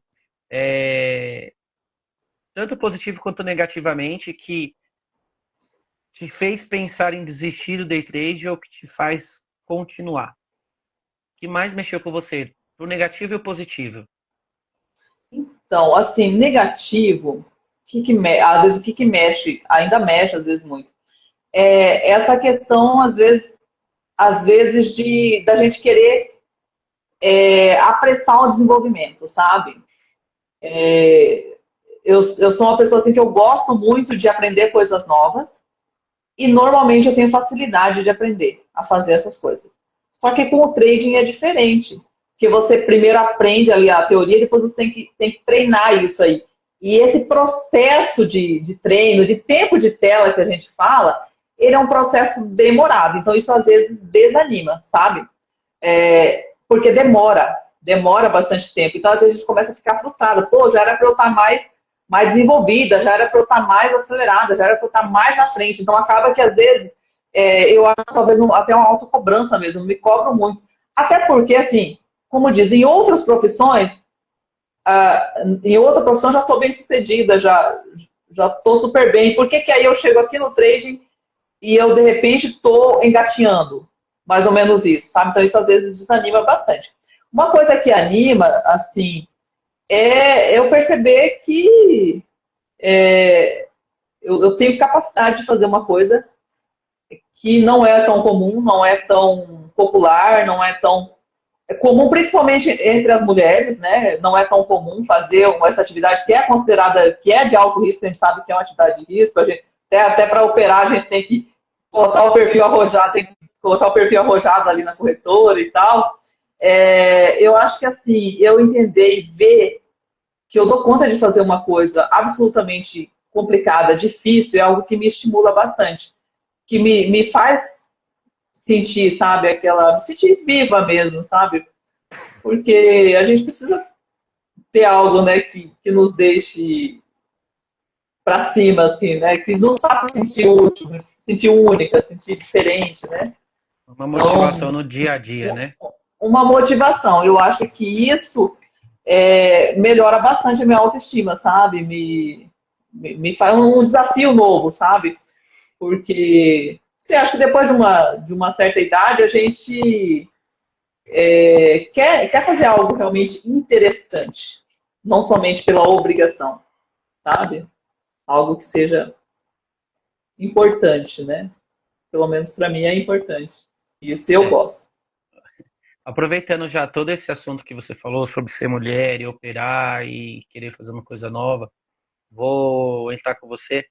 tanto positivo quanto negativamente, que te fez pensar em desistir do day trade ou que te faz continuar? O que mais mexeu com você? O negativo e o positivo? Então, assim, negativo, às vezes o que mexe, ainda mexe às vezes muito, essa questão, às vezes da gente querer apressar o desenvolvimento, sabe? Eu sou uma pessoa assim que eu gosto muito de aprender coisas novas e normalmente eu tenho facilidade de aprender a fazer essas coisas. Só que com o trading é diferente, que você primeiro aprende ali a teoria, depois você tem que treinar isso aí. E esse processo de treino, de tempo de tela que a gente fala, ele é um processo demorado. Então, isso às vezes desanima, sabe? Porque demora bastante tempo. Então, às vezes, a gente começa a ficar frustrada. Pô, já era para eu estar mais desenvolvida, já era para eu estar mais acelerada, já era para eu estar mais à frente. Então, acaba que, às vezes, eu acho que talvez até uma autocobrança mesmo, me cobro muito. Até porque, assim, como diz, em outras profissões, em outra profissão já sou bem sucedida, já estou super bem. Por que aí eu chego aqui no trading e eu, de repente, estou engatinhando? Mais ou menos isso, sabe? Então, isso às vezes desanima bastante. Uma coisa que anima, assim, é eu perceber que eu tenho capacidade de fazer uma coisa que não é tão comum, não é tão popular, não é tão comum, principalmente entre as mulheres, né? Não é tão comum fazer essa atividade que é considerada, que é de alto risco, a gente sabe que é uma atividade de risco, até para operar a gente tem que botar o perfil arrojado, tem que colocar o perfil arrojado ali na corretora e tal. Eu acho que assim, eu entender e ver que eu dou conta de fazer uma coisa absolutamente complicada, difícil, é algo que me estimula bastante, que me faz sentir, sabe, me sentir viva mesmo, sabe? Porque a gente precisa ter algo, né, que nos deixe para cima, assim, né, que nos faça sentir útil, sentir única, sentir diferente, né? Uma motivação no dia a dia, né? Uma motivação. Eu acho que isso melhora bastante a minha autoestima, sabe? Me faz um desafio novo, sabe? Porque você acha que depois de uma certa idade a gente quer fazer algo realmente interessante, não somente pela obrigação, sabe? Algo que seja importante, né? Pelo menos para mim é importante. Isso eu gosto. Aproveitando já todo esse assunto que você falou sobre ser mulher e operar e querer fazer uma coisa nova, vou entrar com você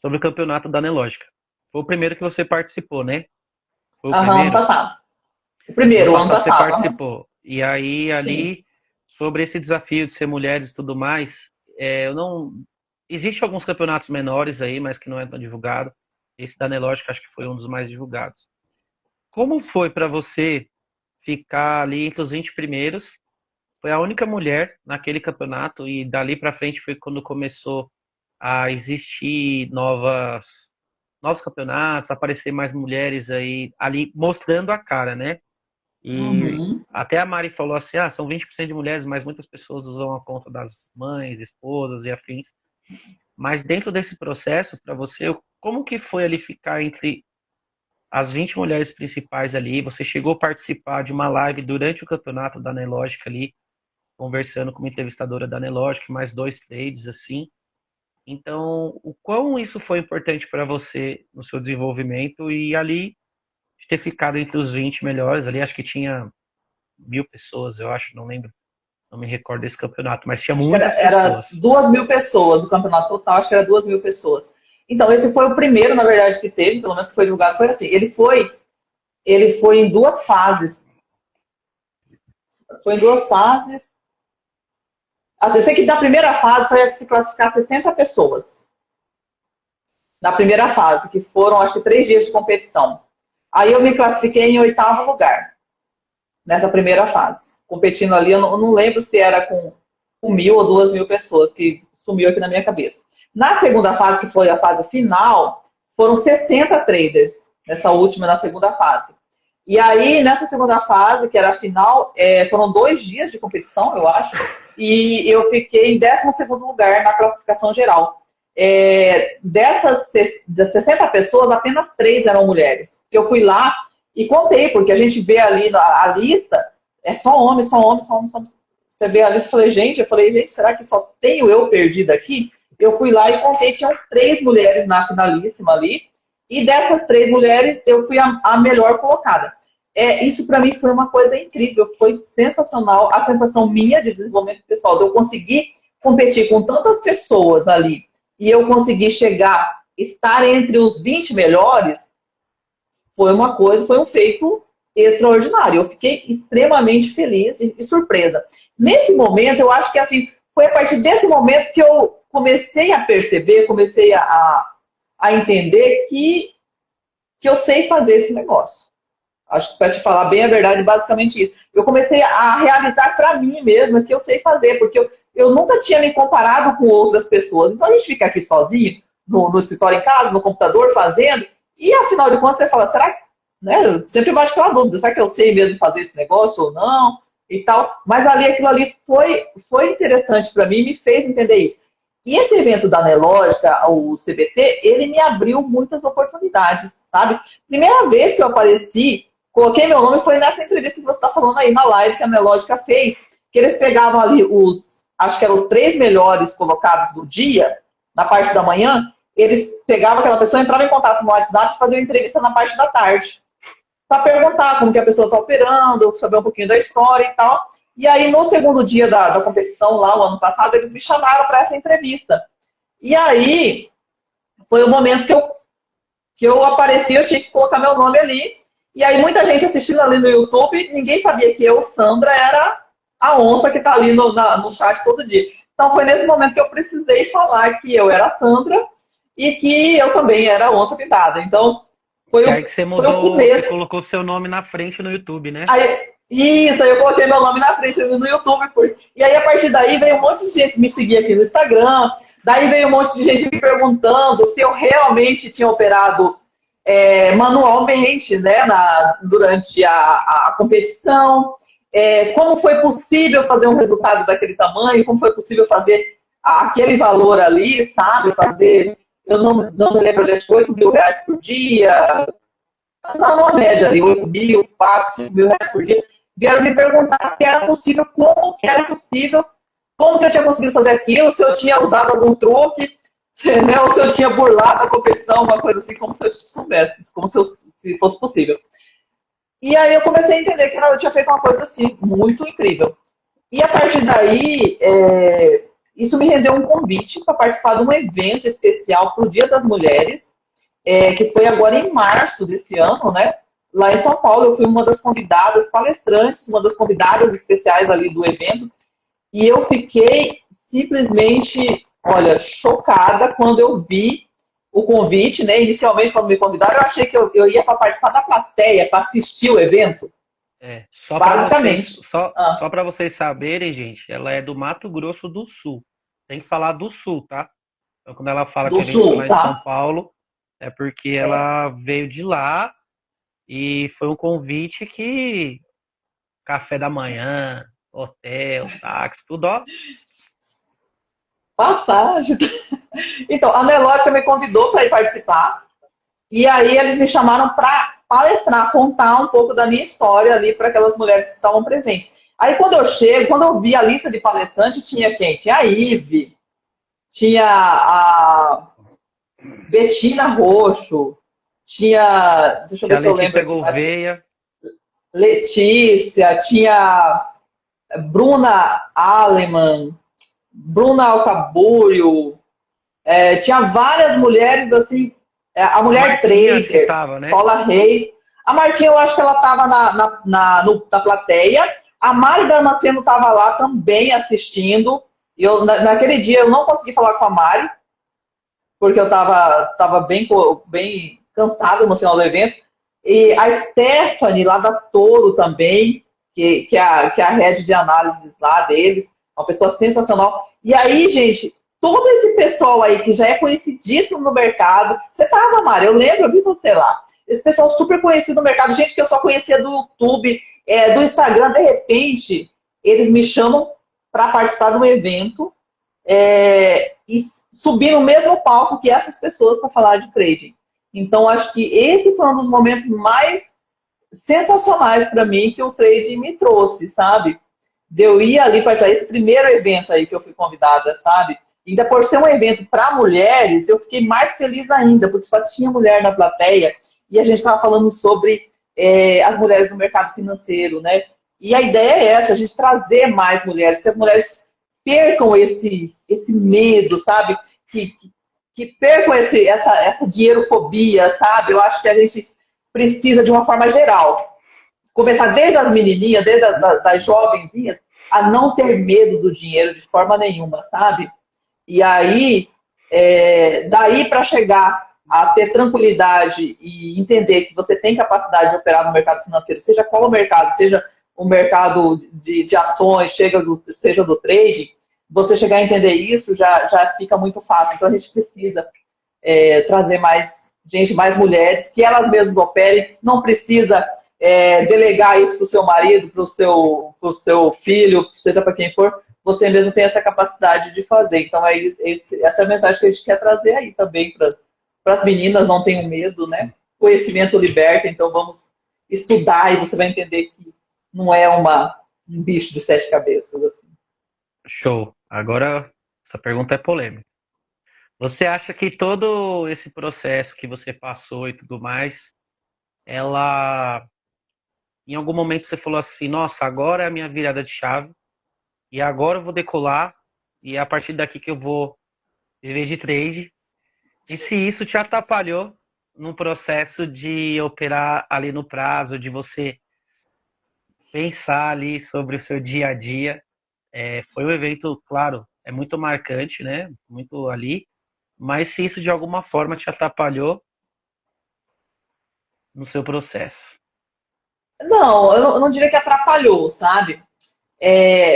sobre o campeonato da Nelógica. Foi o primeiro que você participou, né? Foi o primeiro? Ano passado. O primeiro, ano passado. Você participou. E aí, Sim. ali, sobre esse desafio de ser mulheres e tudo mais, eu não... Existem alguns campeonatos menores aí, mas que não é tão divulgado. Esse da Nelógica acho que foi um dos mais divulgados. Como foi para você ficar ali entre os 20 primeiros? Foi a única mulher naquele campeonato e dali para frente foi quando começou a existir novos campeonatos, aparecer mais mulheres aí ali mostrando a cara, né? E até a Mari falou assim, são 20% de mulheres, mas muitas pessoas usam a conta das mães, esposas e afins. Mas dentro desse processo, para você, como que foi ali ficar entre as 20 mulheres principais ali? Você chegou a participar de uma live durante o campeonato da Nelógica ali, conversando com uma entrevistadora da Nelógica, mais 2 trades, assim. Então, o quão isso foi importante para você no seu desenvolvimento e ali de ter ficado entre os 20 melhores, ali acho que tinha 1.000 pessoas, eu acho, não lembro, não me recordo desse campeonato, mas tinha muitas pessoas. Era 2.000 pessoas, o campeonato total, acho que era 2.000 pessoas. Então, esse foi o primeiro, na verdade, que teve, pelo menos que foi divulgado, foi assim, ele foi em 2 fases. Foi em 2 fases. Assim, eu sei que na primeira fase só ia se classificar 60 pessoas. Na primeira fase, que foram, acho que 3 dias de competição. Aí eu me classifiquei em 8º lugar, nessa primeira fase. Competindo ali, eu não lembro se era com 1.000 ou 2.000 pessoas, que sumiu aqui na minha cabeça. Na segunda fase, que foi a fase final, foram 60 traders, nessa última, na segunda fase. E aí, nessa segunda fase, que era a final, foram 2 dias de competição, eu acho, e eu fiquei em 12º lugar na classificação geral. Dessas 60 pessoas, apenas 3 eram mulheres. Eu fui lá e contei, porque a gente vê ali a lista, é só homens, só homens, só homens, só homens. Você vê a lista, eu falei, gente, será que só tenho eu perdida aqui? Eu fui lá e contei, tinham 3 mulheres na finalíssima ali, e dessas 3 mulheres, eu fui a melhor colocada. Isso para mim foi uma coisa incrível, foi sensacional, a sensação minha de desenvolvimento pessoal, de eu conseguir competir com tantas pessoas ali, e eu conseguir estar entre os 20 melhores, foi um feito extraordinário. Eu fiquei extremamente feliz e surpresa. Nesse momento, eu acho que assim, foi a partir desse momento que eu comecei a perceber, comecei a entender que que eu sei fazer esse negócio. Acho que para te falar bem a verdade, basicamente isso. Eu comecei a realizar para mim mesma que eu sei fazer, porque eu nunca tinha me comparado com outras pessoas. Então a gente fica aqui sozinho, no escritório em casa, no computador, fazendo, e afinal de contas você fala, será que, né? Eu sempre bate aquela dúvida, será que eu sei mesmo fazer esse negócio ou não? E tal. Mas aquilo ali foi interessante para mim, me fez entender isso. E esse evento da Nelógica, o CBT, ele me abriu muitas oportunidades, sabe? Primeira vez que eu apareci, coloquei meu nome, foi nessa entrevista que você está falando aí na live que a Nelógica fez, que eles pegavam ali acho que eram os 3 melhores colocados do dia, na parte da manhã, eles pegavam aquela pessoa, entravam em contato no WhatsApp e faziam uma entrevista na parte da tarde. Para perguntar como que a pessoa está operando, saber um pouquinho da história e tal. E aí, no segundo dia da competição, lá, o ano passado, eles me chamaram para essa entrevista. E aí, foi o momento que eu apareci, eu tinha que colocar meu nome ali. E aí, muita gente assistindo ali no YouTube, ninguém sabia que eu, Sandra, era a onça que está ali no chat todo dia. Então, foi nesse momento que eu precisei falar que eu era a Sandra e que eu também era a onça pintada. Então, foi aí que você mudou, foi o começo. Você colocou seu nome na frente no YouTube, né? Aí eu coloquei meu nome na frente no YouTube. E aí, a partir daí, veio um monte de gente me seguir aqui no Instagram. Daí veio um monte de gente me perguntando se eu realmente tinha operado manualmente, né, durante a competição. Como foi possível fazer um resultado daquele tamanho, como foi possível fazer aquele valor ali, sabe? Fazer, eu não me lembro, acho que R$8.000 por dia, não, uma média ali, 8.000, 4.000, R$5.000 por dia. Vieram me perguntar se era possível, como que era possível, como que eu tinha conseguido fazer aquilo, se eu tinha usado algum truque, né, ou se eu tinha burlado a competição, uma coisa assim, como se eu soubesse, como se fosse possível. E aí eu comecei a entender que eu tinha feito uma coisa assim, muito incrível. E a partir daí, isso me rendeu um convite para participar de um evento especial para o Dia das Mulheres, que foi agora em março desse ano, né? Lá em São Paulo, eu fui uma das convidadas palestrantes, uma das convidadas especiais ali do evento, e eu fiquei simplesmente, olha, chocada quando eu vi o convite, né? Inicialmente, quando me convidaram, eu achei que eu ia para participar da plateia, para assistir o evento. Só basicamente. Só para vocês saberem, gente, ela é do Mato Grosso do Sul. Tem que falar do Sul, tá? Então, quando ela fala que a gente lá em São Paulo, é porque ela veio de lá e foi um convite que café da manhã, hotel, táxi, tudo, ó. Passagem. Então, a Nelógica me convidou para ir participar. E aí eles me chamaram para palestrar, contar um pouco da minha história ali para aquelas mulheres que estavam presentes. Aí quando eu vi a lista de palestrantes, tinha quem? Tinha a Ive, tinha a Betina Roxo, tinha, deixa eu ver se eu lembro. Gouveia. Letícia, tinha Bruna Aleman, Bruna Alcaburio, tinha várias mulheres assim, a mulher trader, né? Paula Reis. A Martinha, eu acho que ela estava na plateia. A Mari Damasceno estava lá também assistindo. Naquele dia eu não consegui falar com a Mari, porque eu estava bem cansada no final do evento. E a Stephanie, lá da Toro também, que é a rede de análises lá deles, uma pessoa sensacional. E aí, gente, todo esse pessoal aí que já é conhecidíssimo no mercado, você tava, Mari, eu lembro, eu vi você lá. Esse pessoal super conhecido no mercado, gente que eu só conhecia do YouTube, do Instagram, de repente, eles me chamam para participar de um evento e subir no mesmo palco que essas pessoas para falar de trading. Então, acho que esse foi um dos momentos mais sensacionais para mim que o trading me trouxe, sabe? De eu ir ali para esse primeiro evento aí que eu fui convidada, sabe? Ainda por ser um evento para mulheres, eu fiquei mais feliz ainda, porque só tinha mulher na plateia e a gente estava falando sobre as mulheres no mercado financeiro, né? E a ideia é essa, a gente trazer mais mulheres, que as mulheres percam esse medo, sabe? Que percam essa dinheirofobia, sabe? Eu acho que a gente precisa, de uma forma geral, começar desde as menininhas, desde das jovenzinhas, a não ter medo do dinheiro de forma nenhuma, sabe? E aí, daí para chegar a ter tranquilidade e entender que você tem capacidade de operar no mercado financeiro, seja qual o mercado, seja o mercado de ações, seja do trade, você chegar a entender isso já fica muito fácil. Então a gente precisa trazer mais gente, mais mulheres, que elas mesmas operem, não precisa delegar isso para o seu marido, para o seu filho, seja para quem for, você mesmo tem essa capacidade de fazer. Então essa é a mensagem que a gente quer trazer aí também para as meninas, não tenham medo, né? Conhecimento liberta, então vamos estudar e você vai entender que não é um bicho de 7 cabeças. Assim. Show. Agora, essa pergunta é polêmica. Você acha que todo esse processo que você passou e tudo mais, ela, em algum momento você falou assim, nossa, agora é a minha virada de chave, e agora eu vou decolar, e é a partir daqui que eu vou viver de trade. E se isso te atrapalhou no processo de operar ali no prazo, de você pensar ali sobre o seu dia a dia, foi um evento, claro, é muito marcante, né? Muito ali, mas se isso de alguma forma te atrapalhou no seu processo. Não, eu não diria que atrapalhou, sabe?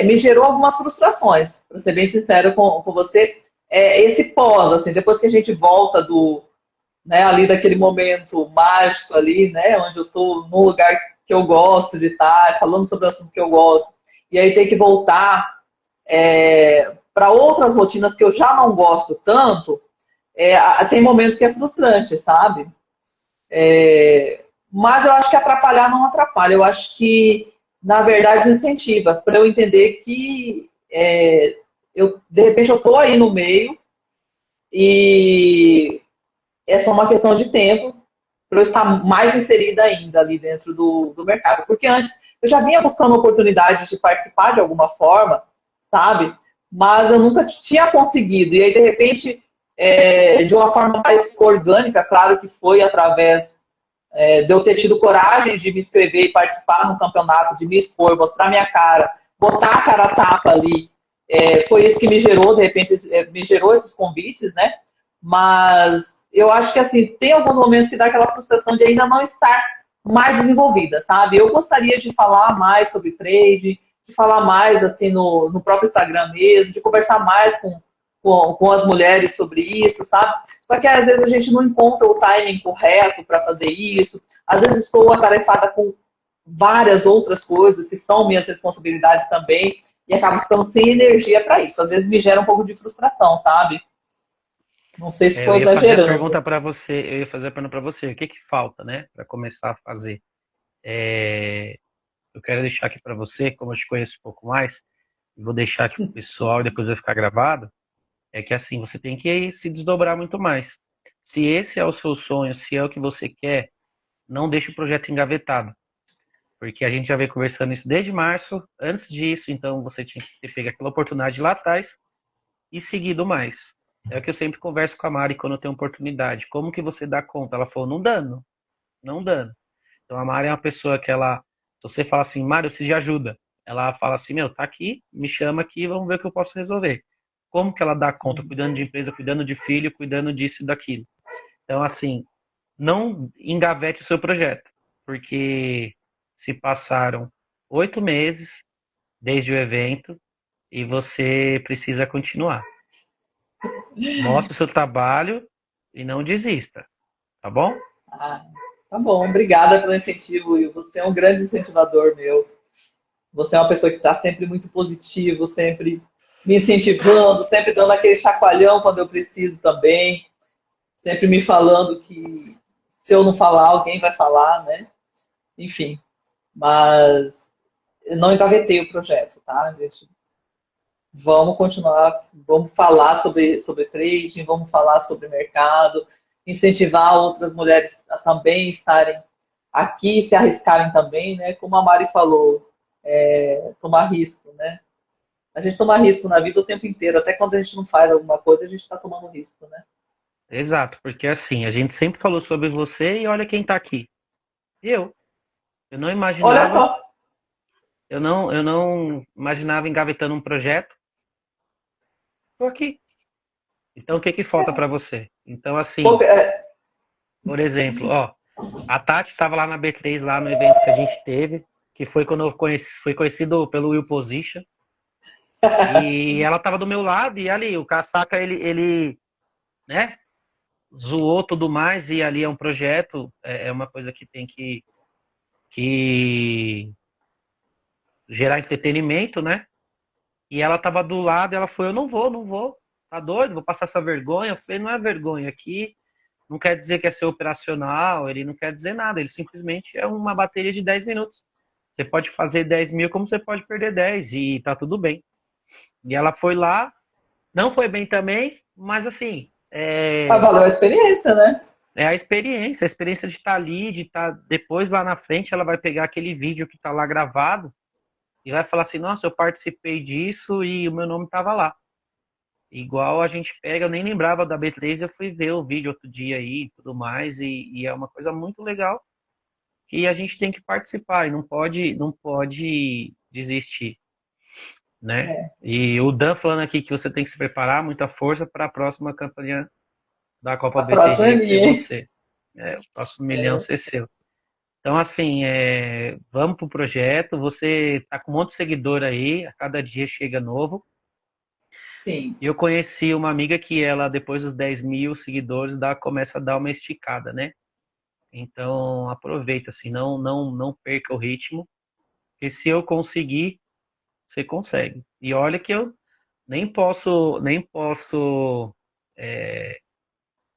Me gerou algumas frustrações, para ser bem sincero com você. Esse pós, assim, depois que a gente volta né, ali daquele momento mágico ali, né, onde eu estou num lugar que eu gosto de estar, falando sobre o assunto que eu gosto, e aí tem que voltar para outras rotinas que eu já não gosto tanto, tem momentos que é frustrante, sabe? Mas eu acho que atrapalhar não atrapalha. Eu acho que, na verdade, incentiva. Para eu entender que, de repente, eu estou aí no meio e é só uma questão de tempo para eu estar mais inserida ainda ali dentro do mercado. Porque antes eu já vinha buscando oportunidades de participar de alguma forma, sabe? Mas eu nunca tinha conseguido. E aí, de repente, de uma forma mais orgânica, claro que foi através de eu ter tido coragem de me inscrever e participar no campeonato, de me expor, mostrar minha cara, botar a cara a tapa ali. Foi isso que me gerou, de repente, me gerou esses convites, né? Mas eu acho que, assim, tem alguns momentos que dá aquela frustração de ainda não estar mais desenvolvida, sabe? Eu gostaria de falar mais sobre trade, de falar mais, assim, no próprio Instagram mesmo, de conversar mais com as mulheres sobre isso, sabe? Só que às vezes a gente não encontra o timing correto para fazer isso. Às vezes estou atarefada com várias outras coisas que são minhas responsabilidades também e acabo ficando sem energia para isso. Às vezes me gera um pouco de frustração, sabe? Não sei se Eu estou ia fazer a exagerando. pergunta para você, eu ia fazer a pergunta para você, o que que falta, né, para começar a fazer? É, eu quero deixar aqui para você, como eu te conheço um pouco mais, vou deixar aqui pro pessoal e depois vai ficar gravado, é que assim, você tem que se desdobrar muito mais. Se esse é o seu sonho, se é o que você quer, não deixe o projeto engavetado. Porque a gente já veio conversando isso desde março. Antes disso, então, você tinha que ter pego aquela oportunidade lá atrás e seguido mais. É o que eu sempre converso com a Mari quando eu tenho oportunidade. Como que você dá conta? Ela falou, não dando, não dando. Então a Mari é uma pessoa que ela, se você fala assim, Mari, eu preciso de ajuda. Ela fala assim, meu, tá aqui, me chama aqui, vamos ver o que eu posso resolver. Como que ela dá conta? Cuidando de empresa, cuidando de filho, cuidando disso e daquilo. Então, assim, não engavete o seu projeto, porque se passaram 8 meses desde o evento e você precisa continuar. Mostre o seu trabalho e não desista, tá bom? Ah, tá bom, obrigada pelo incentivo, Will. Você é um grande incentivador meu. Você é uma pessoa que está sempre muito positivo, sempre me incentivando, sempre dando aquele chacoalhão quando eu preciso também, sempre me falando que se eu não falar, alguém vai falar, né? Enfim, mas eu não engavetei o projeto, tá, gente? Vamos continuar, vamos falar sobre trading, vamos falar sobre mercado, incentivar outras mulheres a também estarem aqui, se arriscarem também, né? Como a Mari falou, tomar risco, né? A gente toma risco na vida o tempo inteiro, até quando a gente não faz alguma coisa, a gente está tomando risco, né? Exato, porque assim, a gente sempre falou sobre você e olha quem tá aqui. Eu. Eu não Olha imaginava, só, eu não imaginava engavetando um projeto. Tô aqui. Então o que que falta para você? Então assim, pouca- é, Por exemplo, ó, a Tati estava lá na B3, lá no evento que a gente teve, que foi quando eu fui conhecido pelo Will Position, e ela estava do meu lado, e ali, o Casaca, ele, né, zoou tudo mais, e ali é um projeto, é uma coisa que tem que gerar entretenimento, né? E ela tava do lado, e ela foi, eu não vou, tá doido? Vou passar essa vergonha. Eu falei, não é vergonha aqui, não quer dizer que é ser operacional, ele não quer dizer nada, ele simplesmente é uma bateria de 10 minutos. Você pode fazer 10 mil como você pode perder 10 e tá tudo bem. E ela foi lá, não foi bem também, mas assim, Ah, valeu a experiência, né? é a experiência de estar ali, de estar depois lá na frente, ela vai pegar aquele vídeo que tá lá gravado e vai falar assim, nossa, eu participei disso e o meu nome tava lá. Igual a gente pega, eu nem lembrava da B3, eu fui ver o vídeo outro dia aí e tudo mais, e é uma coisa muito legal que a gente tem que participar e não pode desistir, né? É. E o Dan falando aqui que você tem que se preparar, muita força para a próxima campanha da Copa A próxima é BTG ser minha, hein? você. O próximo milhão É, ser seu. Então, assim, vamos pro projeto. Você tá com um monte de seguidor aí, a cada dia chega novo. sim. E eu conheci uma amiga que ela, depois dos 10 mil seguidores, começa a dar uma esticada, né? Então, aproveita, assim, não perca o ritmo, porque se eu conseguir, você consegue. E olha que eu nem posso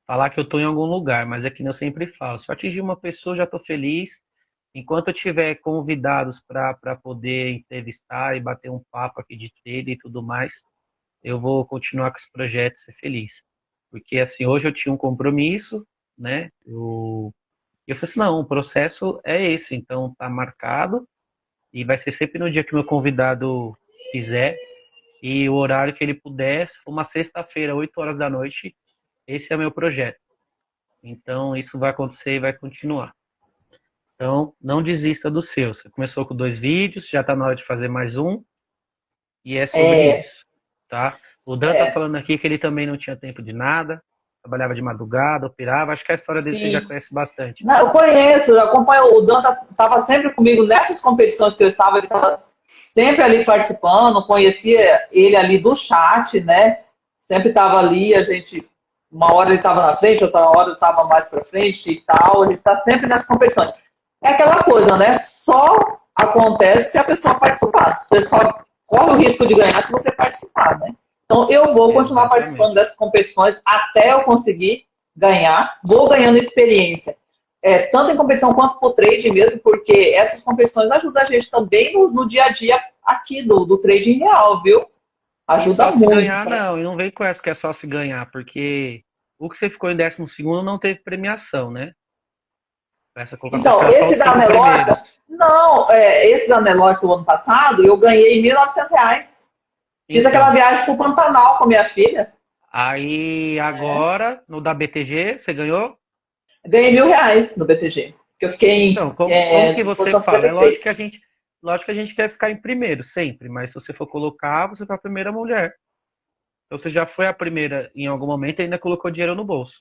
falar que eu estou em algum lugar, mas é que nem eu sempre falo, se eu atingir uma pessoa, já estou feliz. Enquanto eu tiver convidados para poder entrevistar e bater um papo aqui de trader e tudo mais, eu vou continuar com esse projeto e ser feliz. Porque, assim, hoje eu tinha um compromisso, né? Eu falei assim, não, o processo é esse, então tá marcado e vai ser sempre no dia que o meu convidado quiser e o horário que ele puder, se for uma sexta-feira, 8 horas da noite, esse é o meu projeto. Então, isso vai acontecer e vai continuar. Então, não desista do seu. Você começou com 2 vídeos, já está na hora de fazer mais um, e é sobre É, isso, tá? O Dan tá é, falando aqui que ele também não tinha tempo de nada, trabalhava de madrugada, operava. Acho que a história dele você já sim. conhece bastante. Não, eu conheço, eu acompanho. O Dan estava sempre comigo nessas competições que eu estava, ele estava sempre ali participando, conhecia ele ali do chat, né? Sempre estava ali, a gente, uma hora ele estava na frente, outra hora eu estava mais para frente e tal. Ele está sempre nessas competições. É aquela coisa, né? Só acontece se a pessoa participar. Você só corre o risco de ganhar se você participar, né? Então eu vou continuar participando Exatamente. dessas competições até eu conseguir ganhar, vou ganhando experiência, tanto em competição quanto por trade mesmo, porque essas competições ajudam a gente também no dia a dia aqui do trading real, viu? E Ajuda só se muito. ganhar, não. E não vem com essa que é só se ganhar, porque o que você ficou em 12º não teve premiação, né? Essa colocação, Então, ficaram só esse os da 5 Nelógica, primeiros. não, esse da Nelógica do ano passado, eu ganhei R$ 1.900. Fiz aquela Então, viagem pro Pantanal com a minha filha, aí né? agora, no da BTG, você ganhou? Ganhei R$ 1.000 no BTG, que eu fiquei Então, como que em você posição fala? cinquenta É e seis. lógico que a gente quer ficar em primeiro sempre, mas se você for colocar, você foi a primeira mulher. Então você já foi a primeira em algum momento e ainda colocou dinheiro no bolso.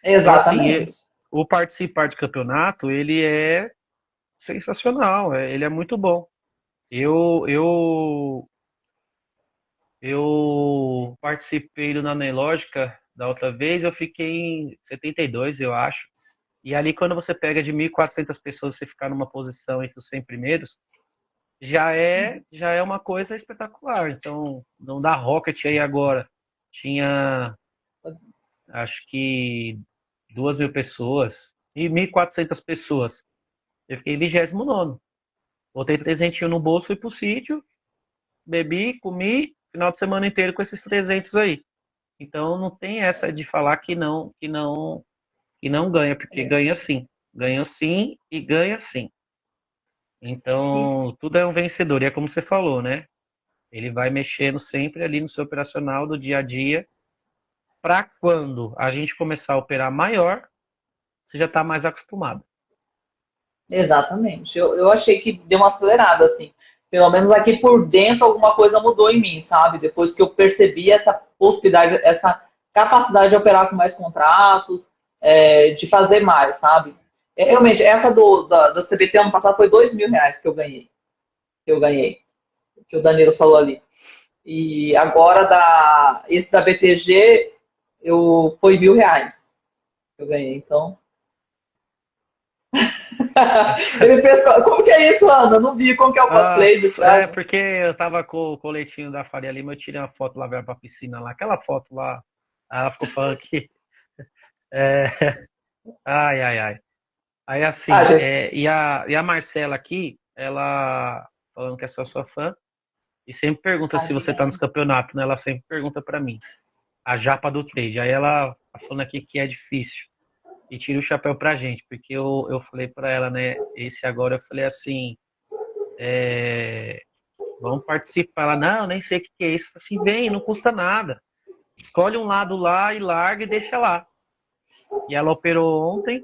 Então, assim, Exatamente. o participar de campeonato, ele é sensacional, ele é muito bom. Eu, eu, eu participei do Nanelógica da outra vez, eu fiquei em 72, eu acho. E ali, quando você pega de 1.400 pessoas, você ficar numa posição entre os 100 primeiros, já é uma coisa espetacular. Então, não dá Rocket aí agora. Tinha, acho que 2.000 pessoas e 1.400 pessoas. Eu fiquei em 29º. Botei trezentinho no bolso, fui pro sítio, bebi, comi, final de semana inteiro com esses 300 aí. Então não tem essa de falar que não ganha, porque É. ganha sim. Ganha sim e ganha sim. E, Então tudo é um vencedor. E é como você falou, né? Ele vai mexendo sempre ali no seu operacional do dia a dia, para quando a gente começar a operar maior, você já está mais acostumado. exatamente. Eu achei que deu uma acelerada, assim. Pelo menos aqui por dentro alguma coisa mudou em mim, sabe? Depois que eu percebi essa possibilidade, essa capacidade de operar com mais contratos, de fazer mais, sabe? Realmente, essa da CBT ano passado foi R$ 2.000 que eu ganhei. Que eu ganhei. Que o Danilo falou ali. E agora, esse da BTG, foi R$ 1.000 que eu ganhei. Então. Ele fez. Como que é isso, Ana? Eu não vi como que é o cosplay do traje. Porque eu tava com o coletinho da Faria Lima, eu tirei uma foto lá pra piscina lá. Aquela foto lá, ela ficou falando que. É, ai, ai, ai. Aí assim, Gente. e a Marcela aqui, ela falando que é sua fã, e sempre pergunta se você tá nos Obrigada. campeonatos, né? Ela sempre pergunta pra mim. A japa do trade. Aí ela tá falando aqui que é difícil. E tira o chapéu pra gente, porque eu falei pra ela, né? Esse agora eu falei assim, vamos participar. Ela, não, nem sei o que é isso. Eu falei assim, vem, não custa nada. Escolhe um lado lá e larga e deixa lá. E ela operou ontem,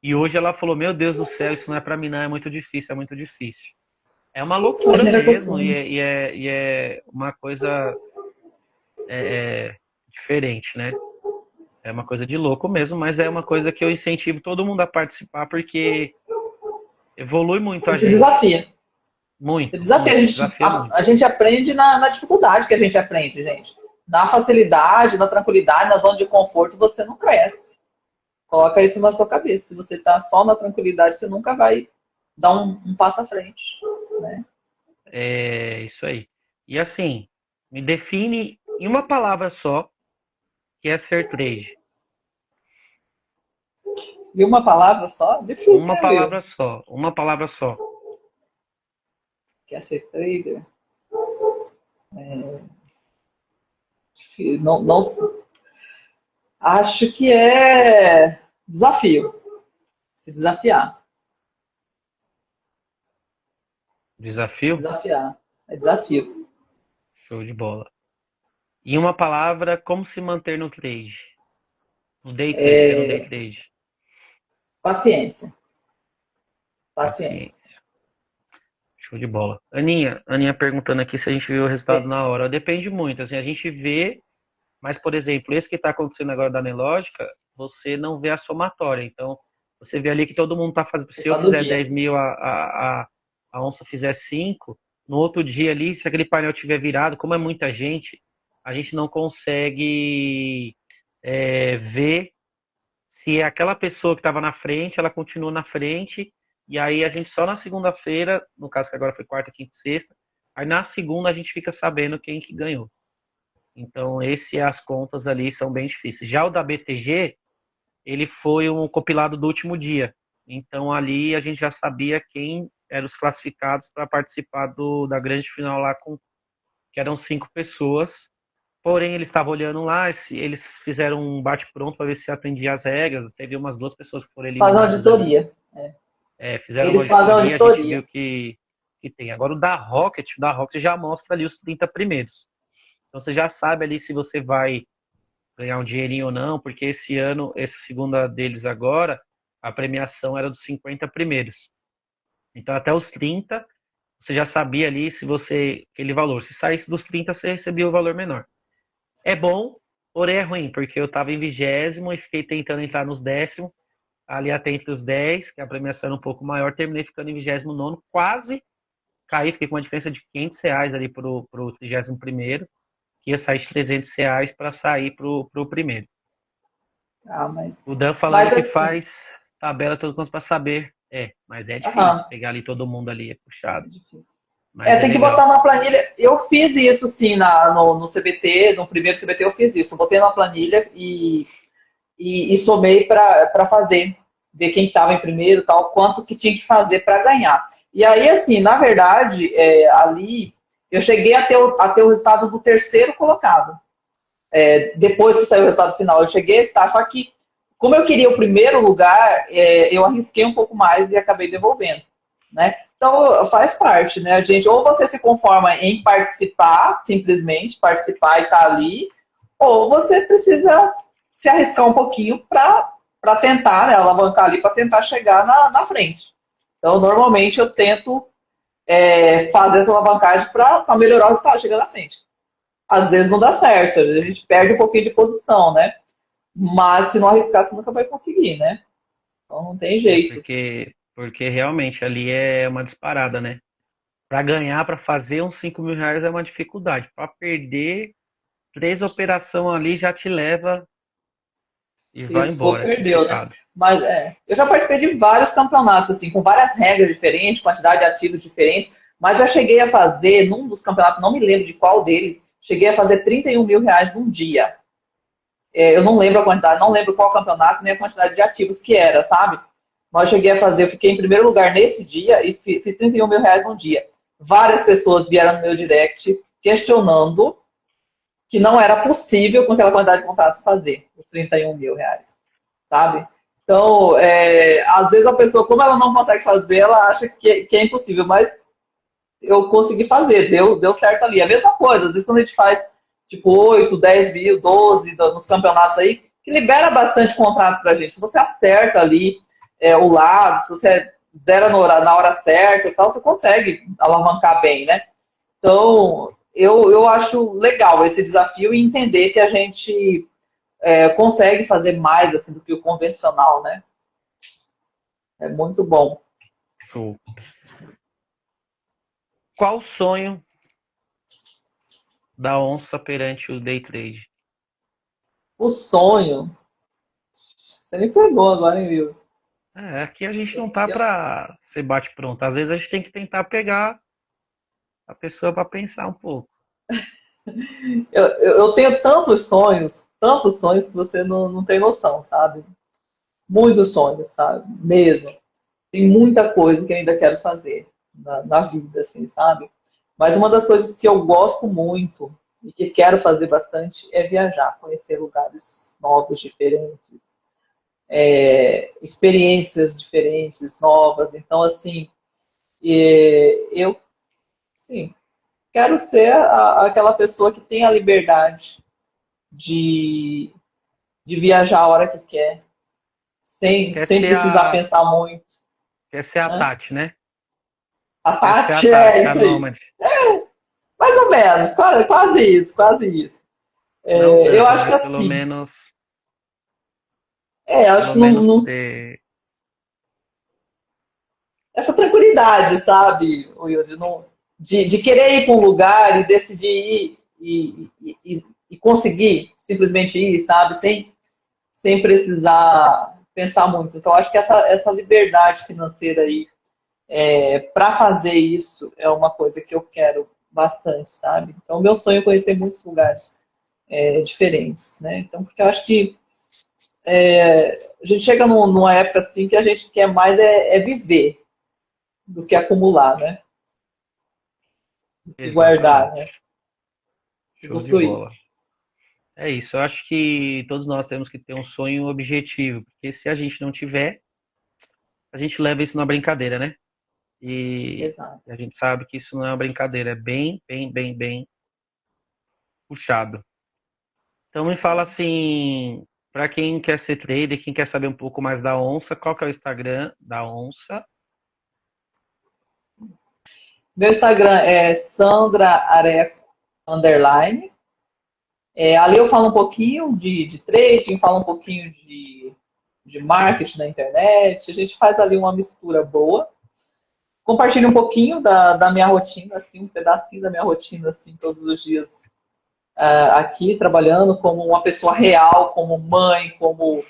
e hoje ela falou, meu Deus do céu, isso não é pra mim não, é muito difícil, é muito difícil. É uma A loucura gente mesmo, acostuma. e é uma coisa diferente, né? É uma coisa de louco mesmo, mas é uma coisa que eu incentivo todo mundo a participar, porque evolui muito Você a se gente. desafia. Você Muito, desafia. muito, desafia A muito. gente aprende na dificuldade que a gente aprende, gente. Na facilidade, na tranquilidade, na zona de conforto, você não cresce. Coloca isso na sua cabeça. Se você está só na tranquilidade, você nunca vai dar um passo à frente. Né? É isso aí. E assim, me define em uma palavra só, que é ser trade. E uma palavra só? Difícil, Uma né, viu? palavra só, uma palavra só. Quer ser trader? Não, não, acho que é desafio. Se desafiar. Desafio? Desafiar. É desafio. Show de bola. Em uma palavra, como se manter no trade? No day trade, ser no day trade. Paciência. Paciência. Paciência. Show de bola. Aninha perguntando aqui se a gente viu o resultado É, na hora. Depende muito. Assim, a gente vê, mas, por exemplo, esse que está acontecendo agora da Nelógica, você não vê a somatória. Então, você vê ali que todo mundo está fazendo. Se eu só do fizer dia. 10 mil, a onça fizer 5, no outro dia ali, se aquele painel tiver virado, como é muita gente, a gente não consegue ver se aquela pessoa que estava na frente, ela continua na frente, e aí a gente só na segunda-feira, no caso que agora foi quarta, quinta e sexta, aí na segunda a gente fica sabendo quem que ganhou. Então, as contas ali são bem difíceis. Já o da BTG, ele foi um compilado do último dia. Então, ali a gente já sabia quem eram os classificados para participar da grande final lá, que eram 5 pessoas. Porém, eles estavam olhando lá, eles fizeram um bate-pronto para ver se atendia às regras. Teve umas 2 pessoas que foram Eles fazem eliminadas ali. auditoria. Fizeram uma Eles fazem auditoria, a gente viu auditoria. que tem. Agora, o da Rocket já mostra ali os 30 primeiros. Então, você já sabe ali se você vai ganhar um dinheirinho ou não, porque esse ano, essa segunda deles agora, a premiação era dos 50 primeiros. Então, até os 30, você já sabia ali se você, aquele valor. Se saísse dos 30, você recebia o valor menor. É bom, porém é ruim, porque eu estava em 20º e fiquei tentando entrar nos 10º, ali até entre os 10, que a premiação era um pouco maior, terminei ficando em 29º, quase caí, fiquei com uma diferença de R$ 500 ali pro 31º, que ia sair de R$ 300 para sair pro primeiro. Ah, mas, O Dan falando mas que assim, faz tabela todo mundo para saber. Mas é difícil. aham, Pegar ali todo mundo ali é puxado. é difícil. Mas é Tem que botar legal. na planilha. Eu fiz isso sim no CBT, no primeiro CBT eu fiz isso. Eu botei na planilha e somei para fazer, ver quem estava em primeiro, tal, quanto que tinha que fazer para ganhar. E aí, assim, na verdade, ali eu cheguei a ter o resultado do terceiro colocado. Depois que saiu o resultado final, eu cheguei a estar, só que como eu queria o primeiro lugar, eu arrisquei um pouco mais e acabei devolvendo, né? Então, faz parte, né, gente? Ou você se conforma em participar, simplesmente participar e estar ali, ou você precisa se arriscar um pouquinho para tentar, né, alavancar ali, para tentar chegar na frente. Então, normalmente, eu tento fazer essa alavancagem para melhorar o resultado, chegar na frente. Às vezes não dá certo, a gente perde um pouquinho de posição, né? Mas se não arriscar, você nunca vai conseguir, né? Então não tem jeito. Porque realmente ali é uma disparada, né? Para ganhar, para fazer uns R$ 5.000 é uma dificuldade. Para perder, 3 operações ali já te leva e vai Isso for embora. É perdeu, né? complicado. Mas eu já participei de vários campeonatos, assim, com várias regras diferentes, quantidade de ativos diferentes, mas já cheguei a fazer, num dos campeonatos, não me lembro de qual deles, cheguei a fazer R$ 31.000 num dia. Eu não lembro a quantidade, não lembro qual campeonato, nem a quantidade de ativos que era, sabe? Mas eu cheguei a fazer, eu fiquei em primeiro lugar nesse dia e fiz R$ 31.000 num dia. Várias pessoas vieram no meu direct questionando que não era possível com aquela quantidade de contratos fazer os R$ 31.000, sabe? Então, às vezes a pessoa, como ela não consegue fazer, ela acha que é impossível, mas eu consegui fazer, deu certo ali. A mesma coisa, às vezes quando a gente faz tipo 8, 10 mil, 12 nos campeonatos aí, que libera bastante contrato pra gente. Se você acerta ali o lado, se você zera na hora certa e tal, você consegue alavancar bem, né? Então, eu acho legal esse desafio e entender que a gente consegue fazer mais assim, do que o convencional, né? É muito bom. Show. Qual o sonho da onça perante o day trade? O sonho, você me pegou agora, hein, viu? Aqui a gente não tá para ser bate-pronto. Às vezes a gente tem que tentar pegar a pessoa para pensar um pouco. Eu tenho tantos sonhos que você não tem noção, sabe? Muitos sonhos, sabe? Mesmo. Tem muita coisa que eu ainda quero fazer na vida, assim, sabe? Mas uma das coisas que eu gosto muito e que quero fazer bastante é viajar, conhecer lugares novos, diferentes, experiências diferentes, novas. Então, assim, eu, sim, quero ser aquela pessoa que tem a liberdade de, de viajar a hora que quer, sem, Quer sem ser precisar a, pensar muito, quer ser a né? Tati, né? A Quer ser a Tati é Tati, a isso aí. nômade. Mais ou menos, quase isso, quase isso. Não Eu tanto, acho que mas pelo assim, menos, acho pelo que menos ter. essa tranquilidade, sabe, Will, de querer ir para um lugar e decidir ir e conseguir simplesmente ir, sabe, sem precisar pensar muito. Então, acho que essa liberdade financeira aí, para fazer isso, é uma coisa que eu quero bastante, sabe? Então, meu sonho é conhecer muitos lugares diferentes, né? Então, porque eu acho que a gente chega numa época assim que a gente quer mais viver do que acumular, né? Do que guardar, né? Exatamente. Show de Usufruir. bola. É isso, eu acho que todos nós temos que ter um sonho e um objetivo, porque se a gente não tiver, a gente leva isso na brincadeira, né? E Exato. a gente sabe que isso não é uma brincadeira, é bem, bem, bem, bem puxado. Então me fala assim, para quem quer ser trader, quem quer saber um pouco mais da onça, qual que é o Instagram da onça? Meu Instagram é Sandra Areco underline. Ali eu falo um pouquinho de trading, falo um pouquinho de marketing na internet. A gente faz ali uma mistura boa. Compartilho um pouquinho da minha rotina, assim, um pedacinho da minha rotina, assim, todos os dias aqui, trabalhando como uma pessoa real, como mãe, como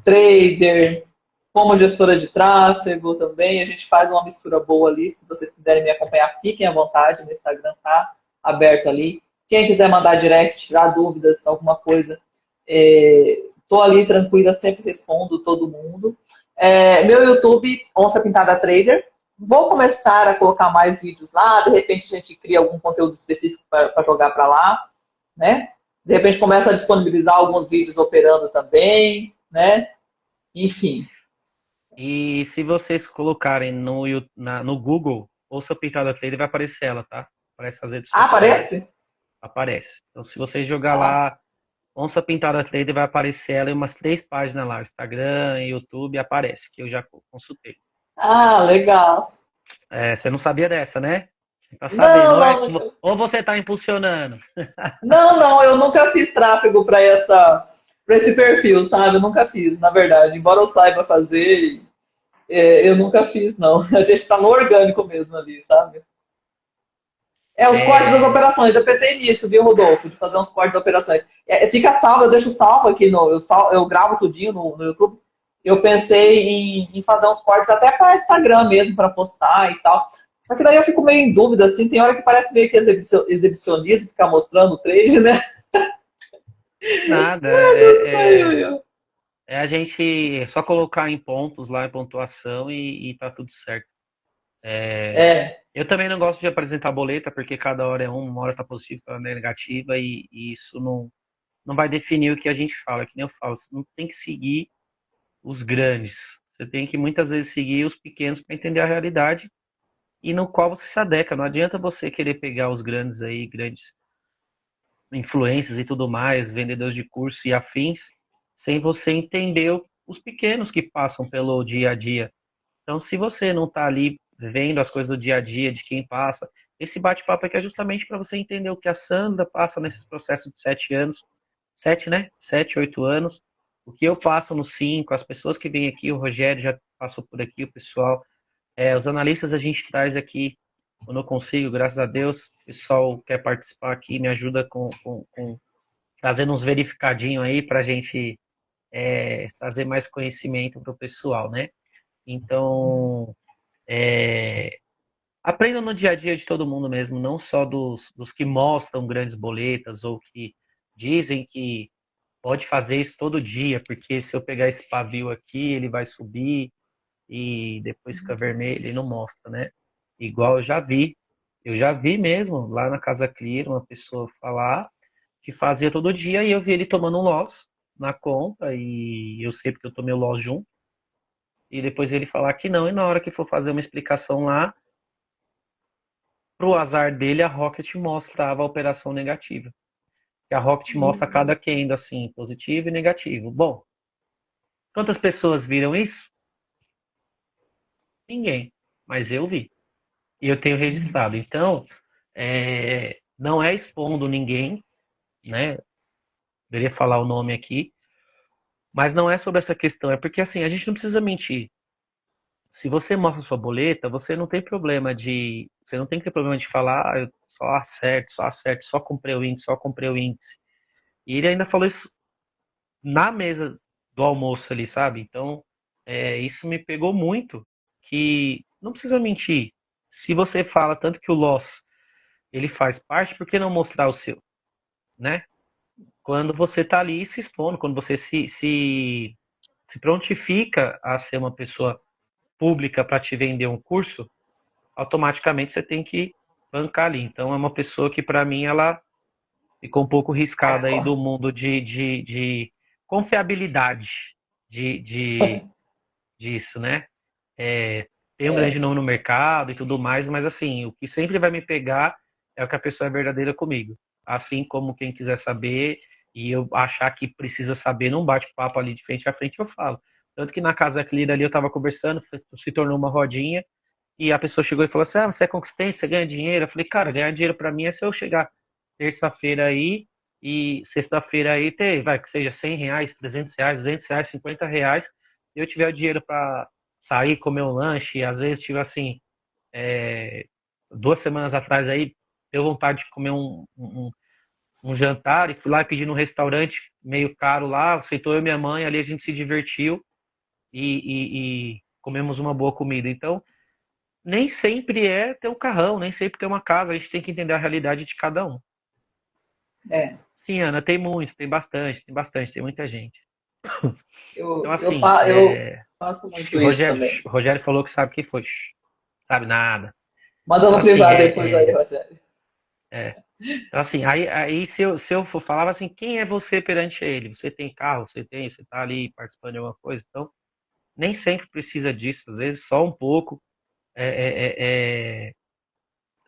trader, como gestora de tráfego também. A gente faz uma mistura boa ali. Se vocês quiserem me acompanhar, fiquem à vontade. No Instagram tá aberto ali. Quem quiser mandar direct, tirar dúvidas, alguma coisa, tô ali tranquila, sempre respondo todo mundo. Meu YouTube, Onça Pintada Trader. Vou começar a colocar mais vídeos lá. De repente a gente cria algum conteúdo específico para jogar para lá, né? De repente começa a disponibilizar alguns vídeos operando também, né? Enfim. E se vocês colocarem no Google, Onça Pintada Trader, vai aparecer ela, tá? Aparece as redes Ah, sociais. aparece? Aparece. Então se você jogar Ah, lá Onça Pintada Trader, vai aparecer ela em umas 3 páginas lá, Instagram, YouTube, aparece, que eu já consultei. legal. Você não sabia dessa, né? Tá sabendo? Não, não, não. Ou você tá impulsionando? Não, não, eu nunca fiz tráfego para esse perfil, sabe? Eu nunca fiz, na verdade. Embora eu saiba fazer, eu nunca fiz, não. A gente tá no orgânico mesmo ali, sabe? É, os cortes das É, operações. Eu pensei nisso, viu, Rodolfo? De fazer uns cortes das operações. Fica salvo, eu deixo salvo aqui eu gravo tudinho no YouTube. Eu pensei em fazer uns cortes até para Instagram mesmo, para postar e tal. Só que daí eu fico meio em dúvida, assim, tem hora que parece meio que exibicionismo, ficar mostrando o trade, né? nada. Não sei, eu. É a gente só colocar em pontos lá, em pontuação e tá tudo certo. É, Eu também não gosto de apresentar boleta, porque cada hora é uma hora tá positiva, outra hora é negativa, e isso não vai definir o que a gente fala, que nem eu falo, você não tem que seguir os grandes, você tem que muitas vezes seguir os pequenos para entender a realidade e no qual você se adequa. Não adianta você querer pegar os grandes aí, grandes influências e tudo mais, vendedores de curso e afins, sem você entender os pequenos que passam pelo dia a dia. Então, se você não está ali vendo as coisas do dia a dia de quem passa, esse bate-papo aqui é justamente para você entender o que a Sandra passa nesses processos de 7 anos, sete, né? 7, 8 anos, o que eu passo nos 5, as pessoas que vêm aqui, o Rogério já passou por aqui, o pessoal, os analistas a gente traz aqui, quando eu consigo, graças a Deus, o pessoal quer participar aqui, me ajuda com fazendo uns verificadinhos aí para a gente trazer mais conhecimento para o pessoal, né? Então, é, aprenda no dia a dia de todo mundo mesmo, não só dos que mostram grandes boletas ou que dizem que pode fazer isso todo dia, porque se eu pegar esse pavio aqui, ele vai subir e depois fica vermelho e não mostra, né? Igual eu já vi mesmo lá na Casa Clear uma pessoa falar que fazia todo dia e eu vi ele tomando um loss na conta e eu sei porque eu tomei o loss junto e depois ele falar que não e na hora que for fazer uma explicação lá, pro azar dele a Rocket mostrava a operação negativa. Que a Rocket mostra cada candle assim, positivo e negativo. Bom, quantas pessoas viram isso? Ninguém, mas eu vi. E eu tenho registrado. Então, não é expondo ninguém, né? Deveria falar o nome aqui, mas não é sobre essa questão. É porque assim, a gente não precisa mentir. Se você mostra sua boleta, você não tem problema de. Você não tem que ter problema de falar, eu só acerto, só comprei o índice, só comprei o índice. E ele ainda falou isso na mesa do almoço ali, sabe? Então, isso me pegou muito, que não precisa mentir. Se você fala tanto que o loss ele faz parte, por que não mostrar o seu, né? Quando você está ali se expondo, quando você se prontifica a ser uma pessoa pública para te vender um curso, automaticamente você tem que bancar ali. Então é uma pessoa que para mim ela ficou um pouco riscada aí do mundo de confiabilidade disso, né? Tem um grande nome no mercado e tudo mais, mas assim, o que sempre vai me pegar é o que a pessoa é verdadeira comigo. Assim como quem quiser saber e eu achar que precisa saber, num bate-papo ali de frente a frente, eu falo. Tanto que na casa Clear ali eu estava conversando, se tornou uma rodinha, e a pessoa chegou e falou assim: você é consistente, você ganha dinheiro? Eu falei: cara, ganhar dinheiro para mim é se eu chegar terça-feira aí e sexta-feira aí ter, vai, que seja R$ 100, R$ 300, R$ 200, R$ 50, e eu tiver o dinheiro para sair, comer um lanche, às vezes tive assim, 2 semanas atrás aí, deu vontade de comer um jantar e fui lá e pedi num restaurante meio caro lá, aceitou eu e minha mãe, ali a gente se divertiu e comemos uma boa comida. Então, nem sempre é ter um carrão, nem sempre ter uma casa, a gente tem que entender a realidade de cada um. é. Sim, Ana, tem muito, tem bastante, tem muita gente. Então, assim, Eu faço muito isso Rogério, também. Rogério falou que sabe quem foi. Sabe nada. Manda Então, no assim, privado depois aí, Rogério. então, assim, aí se eu for falava assim, quem é você perante ele? Você tem carro, você tá ali participando de alguma coisa, então nem sempre precisa disso, às vezes só um pouco é, é, é, é,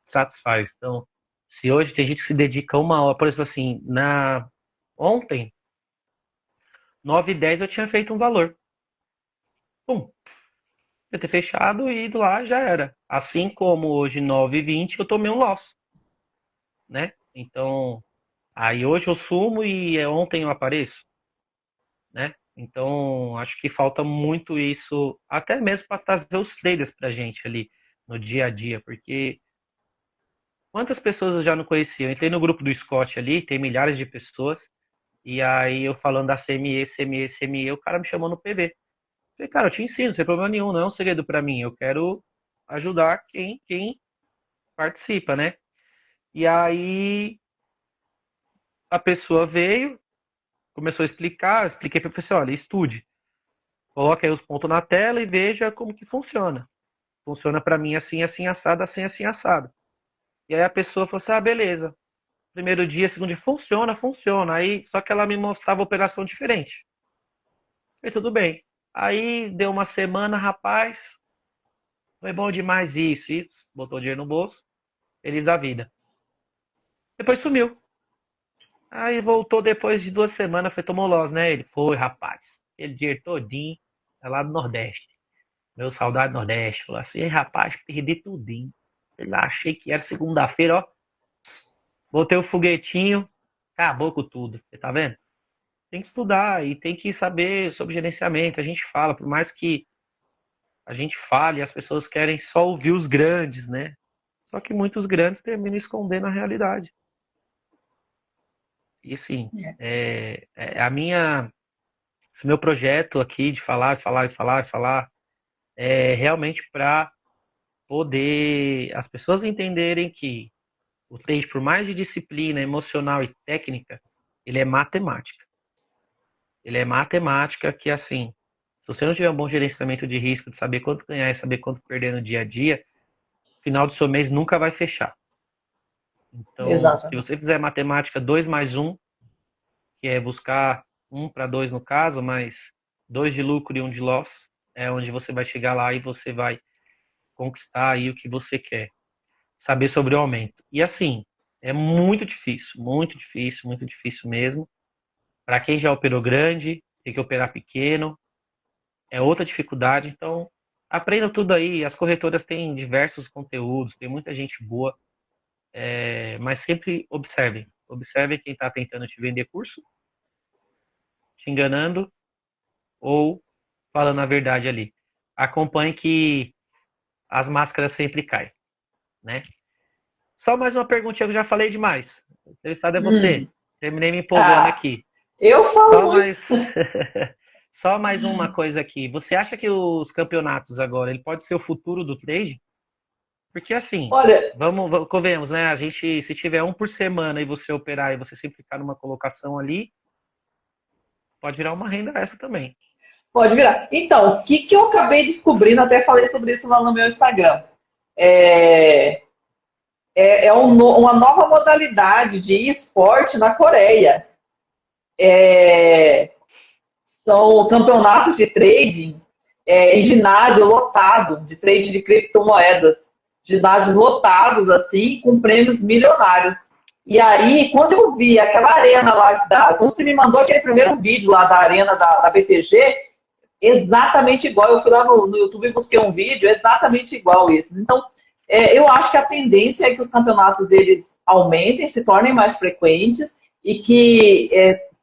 satisfaz. Então, se hoje tem gente que se dedica uma hora, por exemplo, assim, ontem, 9h10 eu tinha feito um valor. Pum, Podia ter fechado e ido lá já era. Assim como hoje, 9h20, eu tomei um loss, né? Então, aí hoje eu sumo e ontem eu apareço, né? Então, acho que falta muito isso, até mesmo para trazer os traders pra gente ali no dia a dia, porque quantas pessoas eu já não conhecia? Eu entrei no grupo do Scott ali, tem milhares de pessoas, e aí eu falando da CME, CME, CME, o cara me chamou no PV. Falei, cara, eu te ensino, sem problema nenhum, não é um segredo para mim, eu quero ajudar quem participa, né? E aí a pessoa veio, começou a explicar, eu expliquei para o professor, olha, estude, coloque aí os pontos na tela e veja como que funciona. Funciona para mim assim, assim, assado, assim, assim, assado. E aí a pessoa falou assim, ah, beleza. Primeiro dia, segundo dia, funciona, funciona. Aí, só que ela me mostrava operação diferente. E tudo bem. Aí deu uma semana, rapaz, foi bom demais isso, botou dinheiro no bolso, feliz da vida. Depois sumiu. Aí voltou depois de 2 semanas, foi tomou loss, né? Ele foi, rapaz. Ele dinheiro todinho, é lá do Nordeste. Meu saudade do Nordeste. Falou assim, "Ei, rapaz, perdi tudinho. Eu achei que era segunda-feira, ó. Botei o foguetinho, acabou com tudo. Você tá vendo? Tem que estudar e tem que saber sobre gerenciamento. A gente fala, por mais que a gente fale, as pessoas querem só ouvir os grandes, né? Só que muitos grandes terminam escondendo a realidade. E assim, É. a minha, esse meu projeto aqui de falar, falar, falar, falar, é realmente para poder as pessoas entenderem que o trade, por mais de disciplina emocional e técnica, ele é matemática. Ele é matemática que, assim, se você não tiver um bom gerenciamento de risco, de saber quanto ganhar e saber quanto perder no dia a dia, o final do seu mês nunca vai fechar. Então, se Exatamente. você fizer matemática 2 mais um, que é buscar 1 para 2 no caso, mas 2 de lucro e 1 de loss, é onde você vai chegar lá e você vai conquistar aí o que você quer. Saber sobre o aumento. E assim, é muito difícil mesmo. Para quem já operou grande, tem que operar pequeno, é outra dificuldade. Então, aprenda tudo aí. As corretoras têm diversos conteúdos, tem muita gente boa, mas sempre observem. Observem quem está tentando te vender curso, te enganando ou falando a verdade ali. Acompanhe que as máscaras sempre caem, né? Só mais uma perguntinha que eu já falei demais. O interessado é você. Hum. Terminei me empolgando Ah, aqui. eu falo Só muito. mais, só mais uma coisa aqui. Você acha que os campeonatos agora, ele pode ser o futuro do trade? Porque assim, Olha, convenhamos, né? A gente, se tiver um por semana e você operar e você sempre ficar numa colocação ali, pode virar uma renda essa também. pode virar. Então, o que eu acabei descobrindo, até falei sobre isso lá no meu Instagram. É, uma nova modalidade de esporte na Coreia. É, são campeonatos de trading em ginásio lotado, de trading de criptomoedas. Ginásios lotados, assim, com prêmios milionários. E aí, quando eu vi aquela arena lá, quando você me mandou aquele primeiro vídeo lá da arena da BTG, exatamente igual. Eu fui lá no YouTube e busquei um vídeo exatamente igual esse. Então, eu acho que a tendência é que os campeonatos eles aumentem, se tornem mais frequentes e que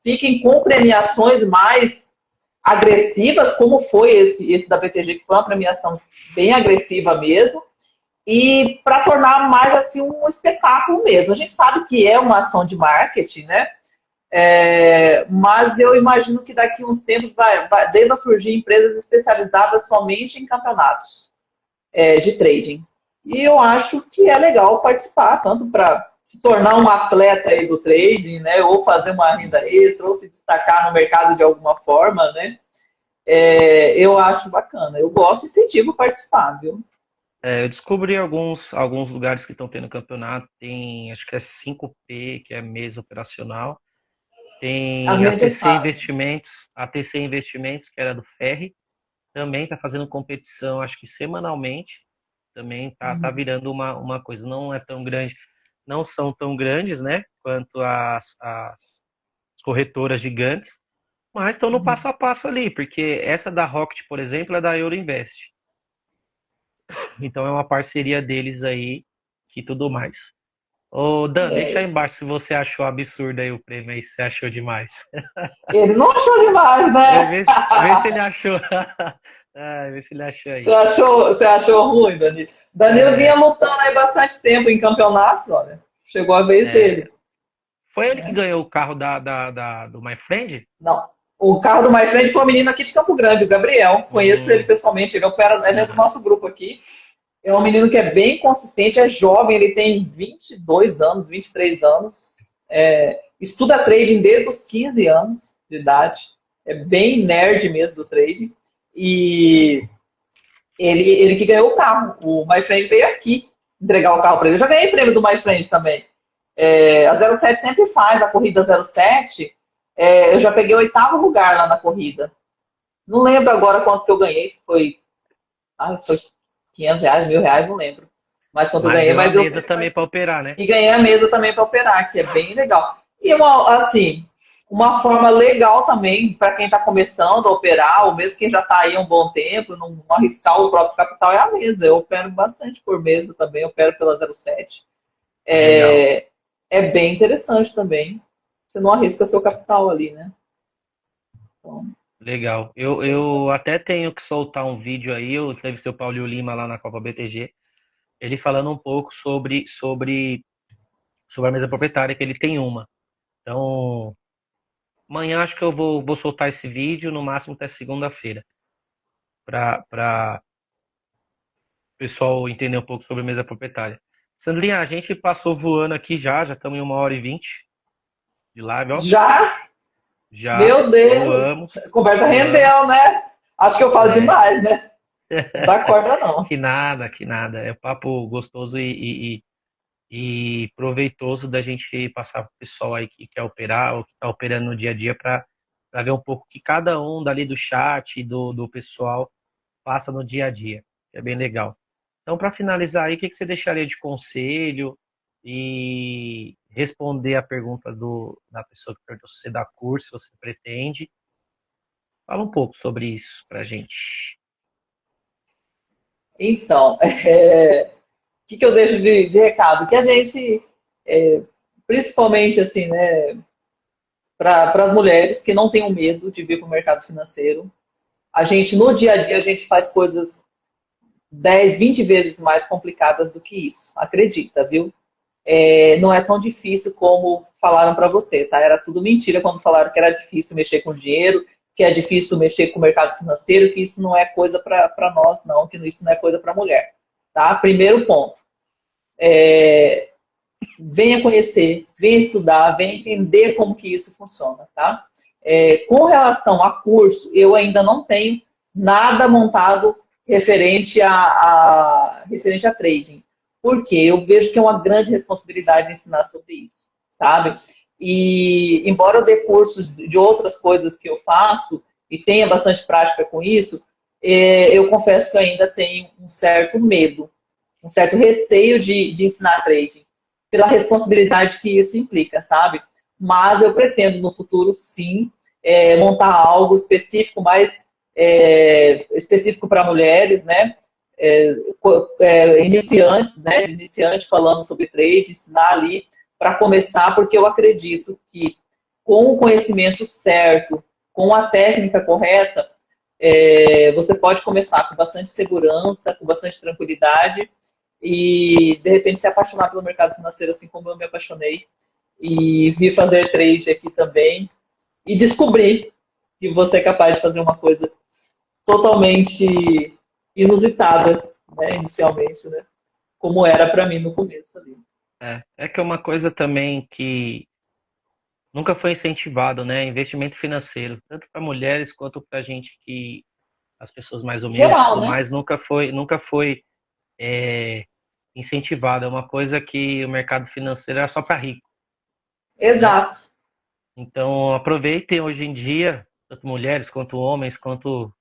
fiquem com premiações mais agressivas, como foi esse da BTG, que foi uma premiação bem agressiva mesmo, e para tornar mais assim um espetáculo mesmo. A gente sabe que é uma ação de marketing, né? Mas eu imagino que daqui a uns tempos deva surgir empresas especializadas somente em campeonatos de trading. E eu acho que é legal participar, tanto para se tornar um atleta aí do trading, né, ou fazer uma renda extra, ou se destacar no mercado de alguma forma, né? Eu acho bacana. Eu gosto e incentivo participar, viu? Eu descobri alguns lugares que estão tendo campeonato. Tem, acho que é 5P, que é mesa operacional. As Tem mesas fazem. A TC Investimentos, que era do Ferri, também está fazendo competição, acho que semanalmente. Também tá Uhum. virando uma coisa. Não é tão grande, não são tão grandes, né? Quanto as corretoras gigantes, mas estão no passo Uhum. a passo ali, porque essa da Rocket, por exemplo, é da Euroinvest. Então é uma parceria deles aí e tudo mais. Ô, Dan, deixa aí É, embaixo se você achou absurdo aí o prêmio aí, se você achou demais. ele não achou demais, É, né? vê se ele achou. Vê se ele achou aí. Você achou ruim, Danilo? Danilo vinha É, lutando aí bastante tempo em campeonatos, olha. Chegou a vez é, dele, foi ele que né? ganhou o carro do My Friend? Não. O carro do mais frente foi um menino aqui de Campo Grande, o Gabriel. Conheço ele Hum, pessoalmente, ele é do aham. nosso grupo aqui. É um menino que é bem consistente, é jovem, ele tem 22 anos, 23 anos. Estuda trading desde os 15 anos de idade. É bem nerd mesmo do trading. E ele que ganhou o carro. O My Friend veio aqui entregar o carro para ele. Eu já ganhei prêmio do My Friend também. A 07 sempre faz a corrida 07. Eu já peguei o 8º lugar lá na corrida. Não lembro agora quanto que eu ganhei, se foi, foi R$ 500, R$ 1.000, não lembro. Mas quanto eu Mas ganhei, ganhou a mas eu mesa sempre também para participo. operar, né? E ganhei a mesa também para operar, que é bem legal. E assim, uma forma legal também para quem está começando a operar, ou mesmo quem já está aí há um bom tempo, não arriscar o próprio capital, é a mesa. Eu opero bastante por mesa também, eu opero pela 07. Legal, É, é bem interessante também. Você não arrisca seu capital ali, né? Então, legal. Eu interessante. até tenho que soltar um vídeo aí. Eu entrevistei o Paulinho Lima lá na Copa BTG. Ele falando um pouco sobre a mesa proprietária, que ele tem uma. Então, amanhã acho que eu vou soltar esse vídeo, no máximo até segunda-feira, para o pessoal entender um pouco sobre a mesa proprietária. Sandrinha, a gente passou voando aqui já estamos em 1h20 de live, ó. Já, Já meu Deus, a voamos, conversa voamos. rendeu, né? Acho que eu falo É, demais, né? Não dá corda, não. que nada, que nada. É um papo gostoso e proveitoso da gente passar para o pessoal aí que quer operar ou que está operando no dia a dia para ver um pouco que cada um dali do chat, do pessoal, passa no dia a dia. Que é bem legal. Então, para finalizar aí, o que você deixaria de conselho e responder a pergunta da pessoa que perguntou se você dá curso, se você pretende? Fala um pouco sobre isso para gente. Então, que eu deixo de recado? Que a gente, principalmente assim, né, para as mulheres que não tenham medo de vir para o mercado financeiro, a gente, no dia a dia, a gente faz coisas 10, 20 vezes mais complicadas do que isso. Acredita, viu? Não é tão difícil como falaram para você, tá? Era tudo mentira quando falaram que era difícil mexer com dinheiro, que é difícil mexer com o mercado financeiro, que isso não é coisa para nós, não, que isso não é coisa para mulher, tá? Primeiro ponto. Venha conhecer, venha estudar, venha entender como que isso funciona, tá? Com relação a curso, eu ainda não tenho nada montado referente a trading. Porque eu vejo que é uma grande responsabilidade ensinar sobre isso, sabe? E embora eu dê cursos de outras coisas que eu faço e tenha bastante prática com isso, eu confesso que eu ainda tenho um certo medo, um certo receio de ensinar trading, pela responsabilidade que isso implica, sabe? Mas eu pretendo no futuro, sim, montar algo específico, mais específico para mulheres, né? Iniciantes, né? Iniciante falando sobre trade, ensinar ali para começar, porque eu acredito que com o conhecimento certo, com a técnica correta, você pode começar com bastante segurança, com bastante tranquilidade e, de repente, se apaixonar pelo mercado financeiro, assim como eu me apaixonei, e vir fazer trade aqui também, e descobrir que você é capaz de fazer uma coisa totalmente inusitada, né, inicialmente, né, como era para mim no começo ali. É que é uma coisa também que nunca foi incentivado, né? Investimento financeiro, tanto para mulheres quanto para gente que as pessoas mais humildes e Geral, tudo né? mais, nunca foi é, incentivado. É uma coisa que o mercado financeiro era só para rico, né? Exato. Então aproveitem hoje em dia, tanto mulheres quanto homens, quanto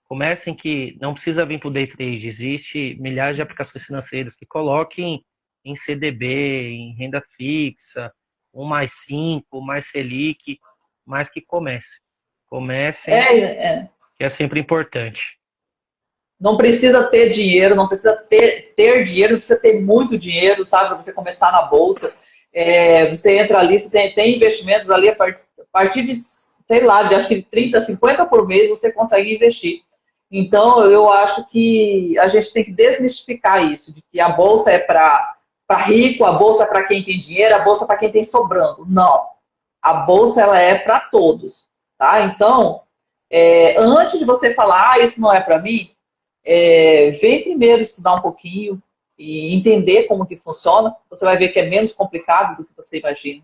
comecem que não precisa vir para o day trade. Existe milhares de aplicações financeiras que coloquem em CDB, em renda fixa, 1+5, mais Selic, mas que comecem. É, Comecem, é, que é sempre importante. Não precisa ter dinheiro, não precisa ter dinheiro, não precisa ter muito dinheiro, sabe? Para você começar na bolsa. Você entra ali, você tem investimentos ali a partir de, sei lá, de acho que 30, 50 por mês você consegue investir. Então, eu acho que a gente tem que desmistificar isso, de que a bolsa é para rico, a bolsa é para quem tem dinheiro, a bolsa é para quem tem sobrando. Não. A bolsa ela é para todos, tá? Então, antes de você falar, isso não é para mim, vem primeiro estudar um pouquinho e entender como que funciona. Você vai ver que é menos complicado do que você imagina.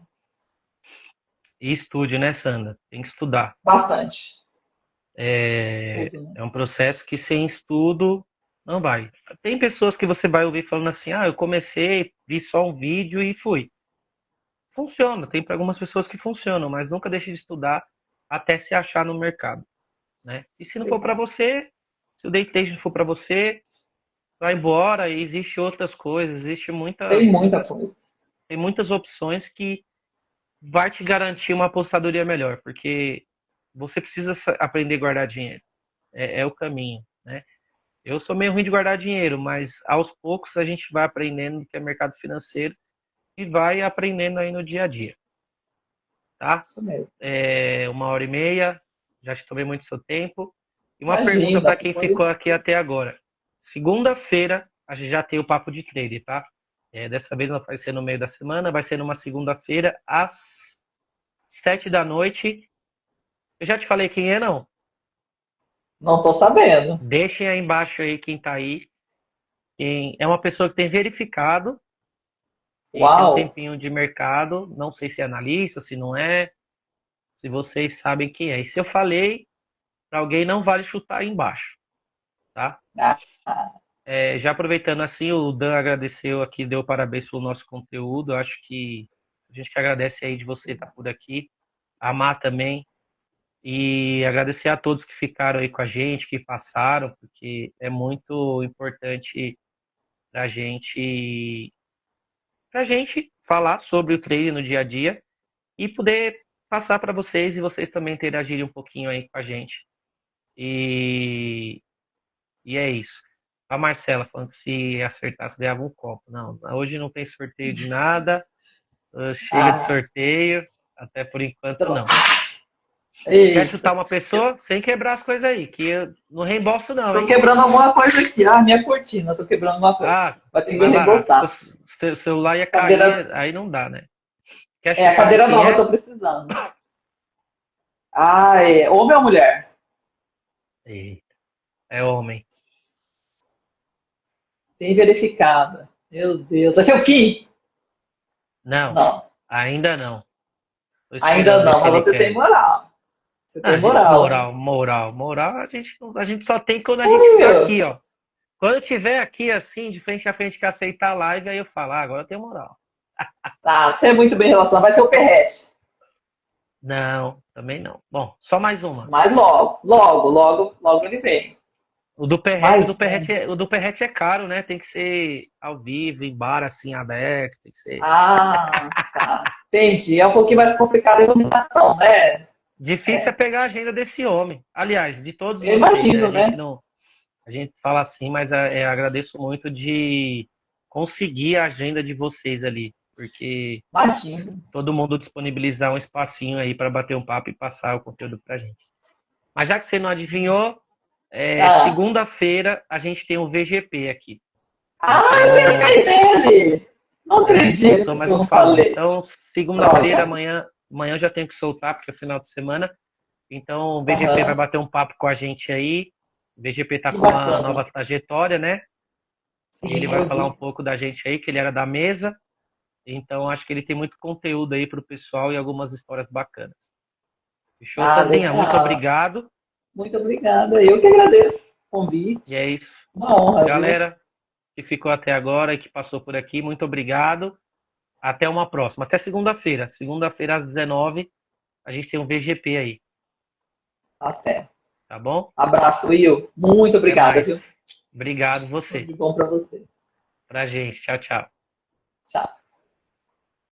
E estude, né, Sandra? Tem que estudar. Bastante. É, Tudo, né? é um processo que sem estudo não vai. Tem pessoas que você vai ouvir falando assim, eu comecei, vi só um vídeo e fui. Funciona, tem para algumas pessoas que funcionam, mas nunca deixe de estudar até se achar no mercado, né? E se não for para Exato. você, se o day trade não for para você, vai embora. E existe outras coisas, existe Tem muita coisa. tem muitas opções que vai te garantir uma apostadoria melhor, porque você precisa aprender a guardar dinheiro. É o caminho, né? Eu sou meio ruim de guardar dinheiro, mas aos poucos a gente vai aprendendo o que é mercado financeiro e vai aprendendo aí no dia a dia, tá? Isso mesmo. 1h30, já te tomei muito seu tempo. E uma pergunta Imagina, para quem foi. ficou aqui até agora. Segunda-feira a gente já tem o papo de trade, tá? Dessa vez não vai ser no meio da semana, vai ser numa segunda-feira às 7 da noite. Eu já te falei quem é, não? Não tô sabendo. Deixem aí embaixo aí quem tá aí. É uma pessoa que tem verificado e tem um Uau! tempinho de mercado. Não sei se é analista, se não é. Se vocês sabem quem é. E se eu falei, para alguém não vale chutar aí embaixo, tá? Ah, Já aproveitando assim, o Dan agradeceu aqui, deu parabéns pelo nosso conteúdo. Eu acho que a gente que agradece aí de você estar por aqui. Amar também. E agradecer a todos que ficaram aí com a gente, que passaram, porque é muito importante para a gente falar sobre o treino no dia a dia e poder passar para vocês e vocês também interagirem um pouquinho aí com a gente. E, e é isso. A Marcela falando que se acertasse ganhava um copo. Não, hoje não tem sorteio de nada. Chega de ah, sorteio. Até por enquanto não. droga. Quer Eita. chutar uma pessoa? Sem quebrar as coisas aí, que eu não reembolso não, Tô hein? quebrando alguma coisa aqui. Ah, minha cortina. Tô quebrando alguma coisa. Ah, Vai ter que mais barato. reembolsar. Seu celular ia Cadeira. cair, aí não dá, né? Quer A chutar de cadeira quem nova eu tô é? precisando. Ah, homem ou mulher? Eita, é homem. Tem verificada. Meu Deus. Vai ser o Kim? Não, Não. ainda não. Tô Ainda esperando ver não, se mas ele você tem quer. moral. Você tem moral, hein? Moral, a gente só tem quando a gente estiver Uh, aqui, ó. Quando eu estiver aqui, assim, de frente a frente, que aceitar a live, aí eu falo, agora eu tenho moral. você é muito bem relacionado. Vai ser o Perrete. Não, também não. Bom, só mais uma. Mas logo ele vem. Mais um. O do Perrete é caro, né? Tem que ser ao vivo, em bar, assim, aberto, tem que ser... Ah, tá. Entendi. É um pouquinho mais complicado a iluminação, né? Difícil é pegar a agenda desse homem. Aliás, de todos Eu vocês, né? imagino, né? A gente fala assim, mas agradeço muito de conseguir a agenda de vocês ali, porque Imagino. todo mundo disponibilizar um espacinho aí para bater um papo e passar o conteúdo pra gente. Mas já que você não adivinhou, Ah, segunda-feira a gente tem um VGP aqui. eu Então, pensei nele! Não passou, acredito que mas eu não não falou. falei. Então, segunda-feira, Droga. amanhã eu já tenho que soltar, porque é final de semana. Então, o VGP vai Aham. bater um papo com a gente aí. O VGP tá Que com uma bacana. nova trajetória, né? E ele Sim, vai eu falar um vi. pouco da gente aí, que ele era da mesa. Então, acho que ele tem muito conteúdo aí para o pessoal e algumas histórias bacanas. Fechou, Ah, Sandrinha? Muito legal. obrigado. Muito obrigada. Eu que agradeço o E é convite. isso. Uma honra, viu? Galera que ficou até agora e que passou por aqui, muito obrigado. Até uma próxima. Até segunda-feira. Segunda-feira às 19 a gente tem um VGP aí. Até. Tá bom? Abraço, Will. Muito Até obrigada, viu? mais. Obrigado Tudo você. de bom para você. Pra gente. Tchau, tchau. Tchau.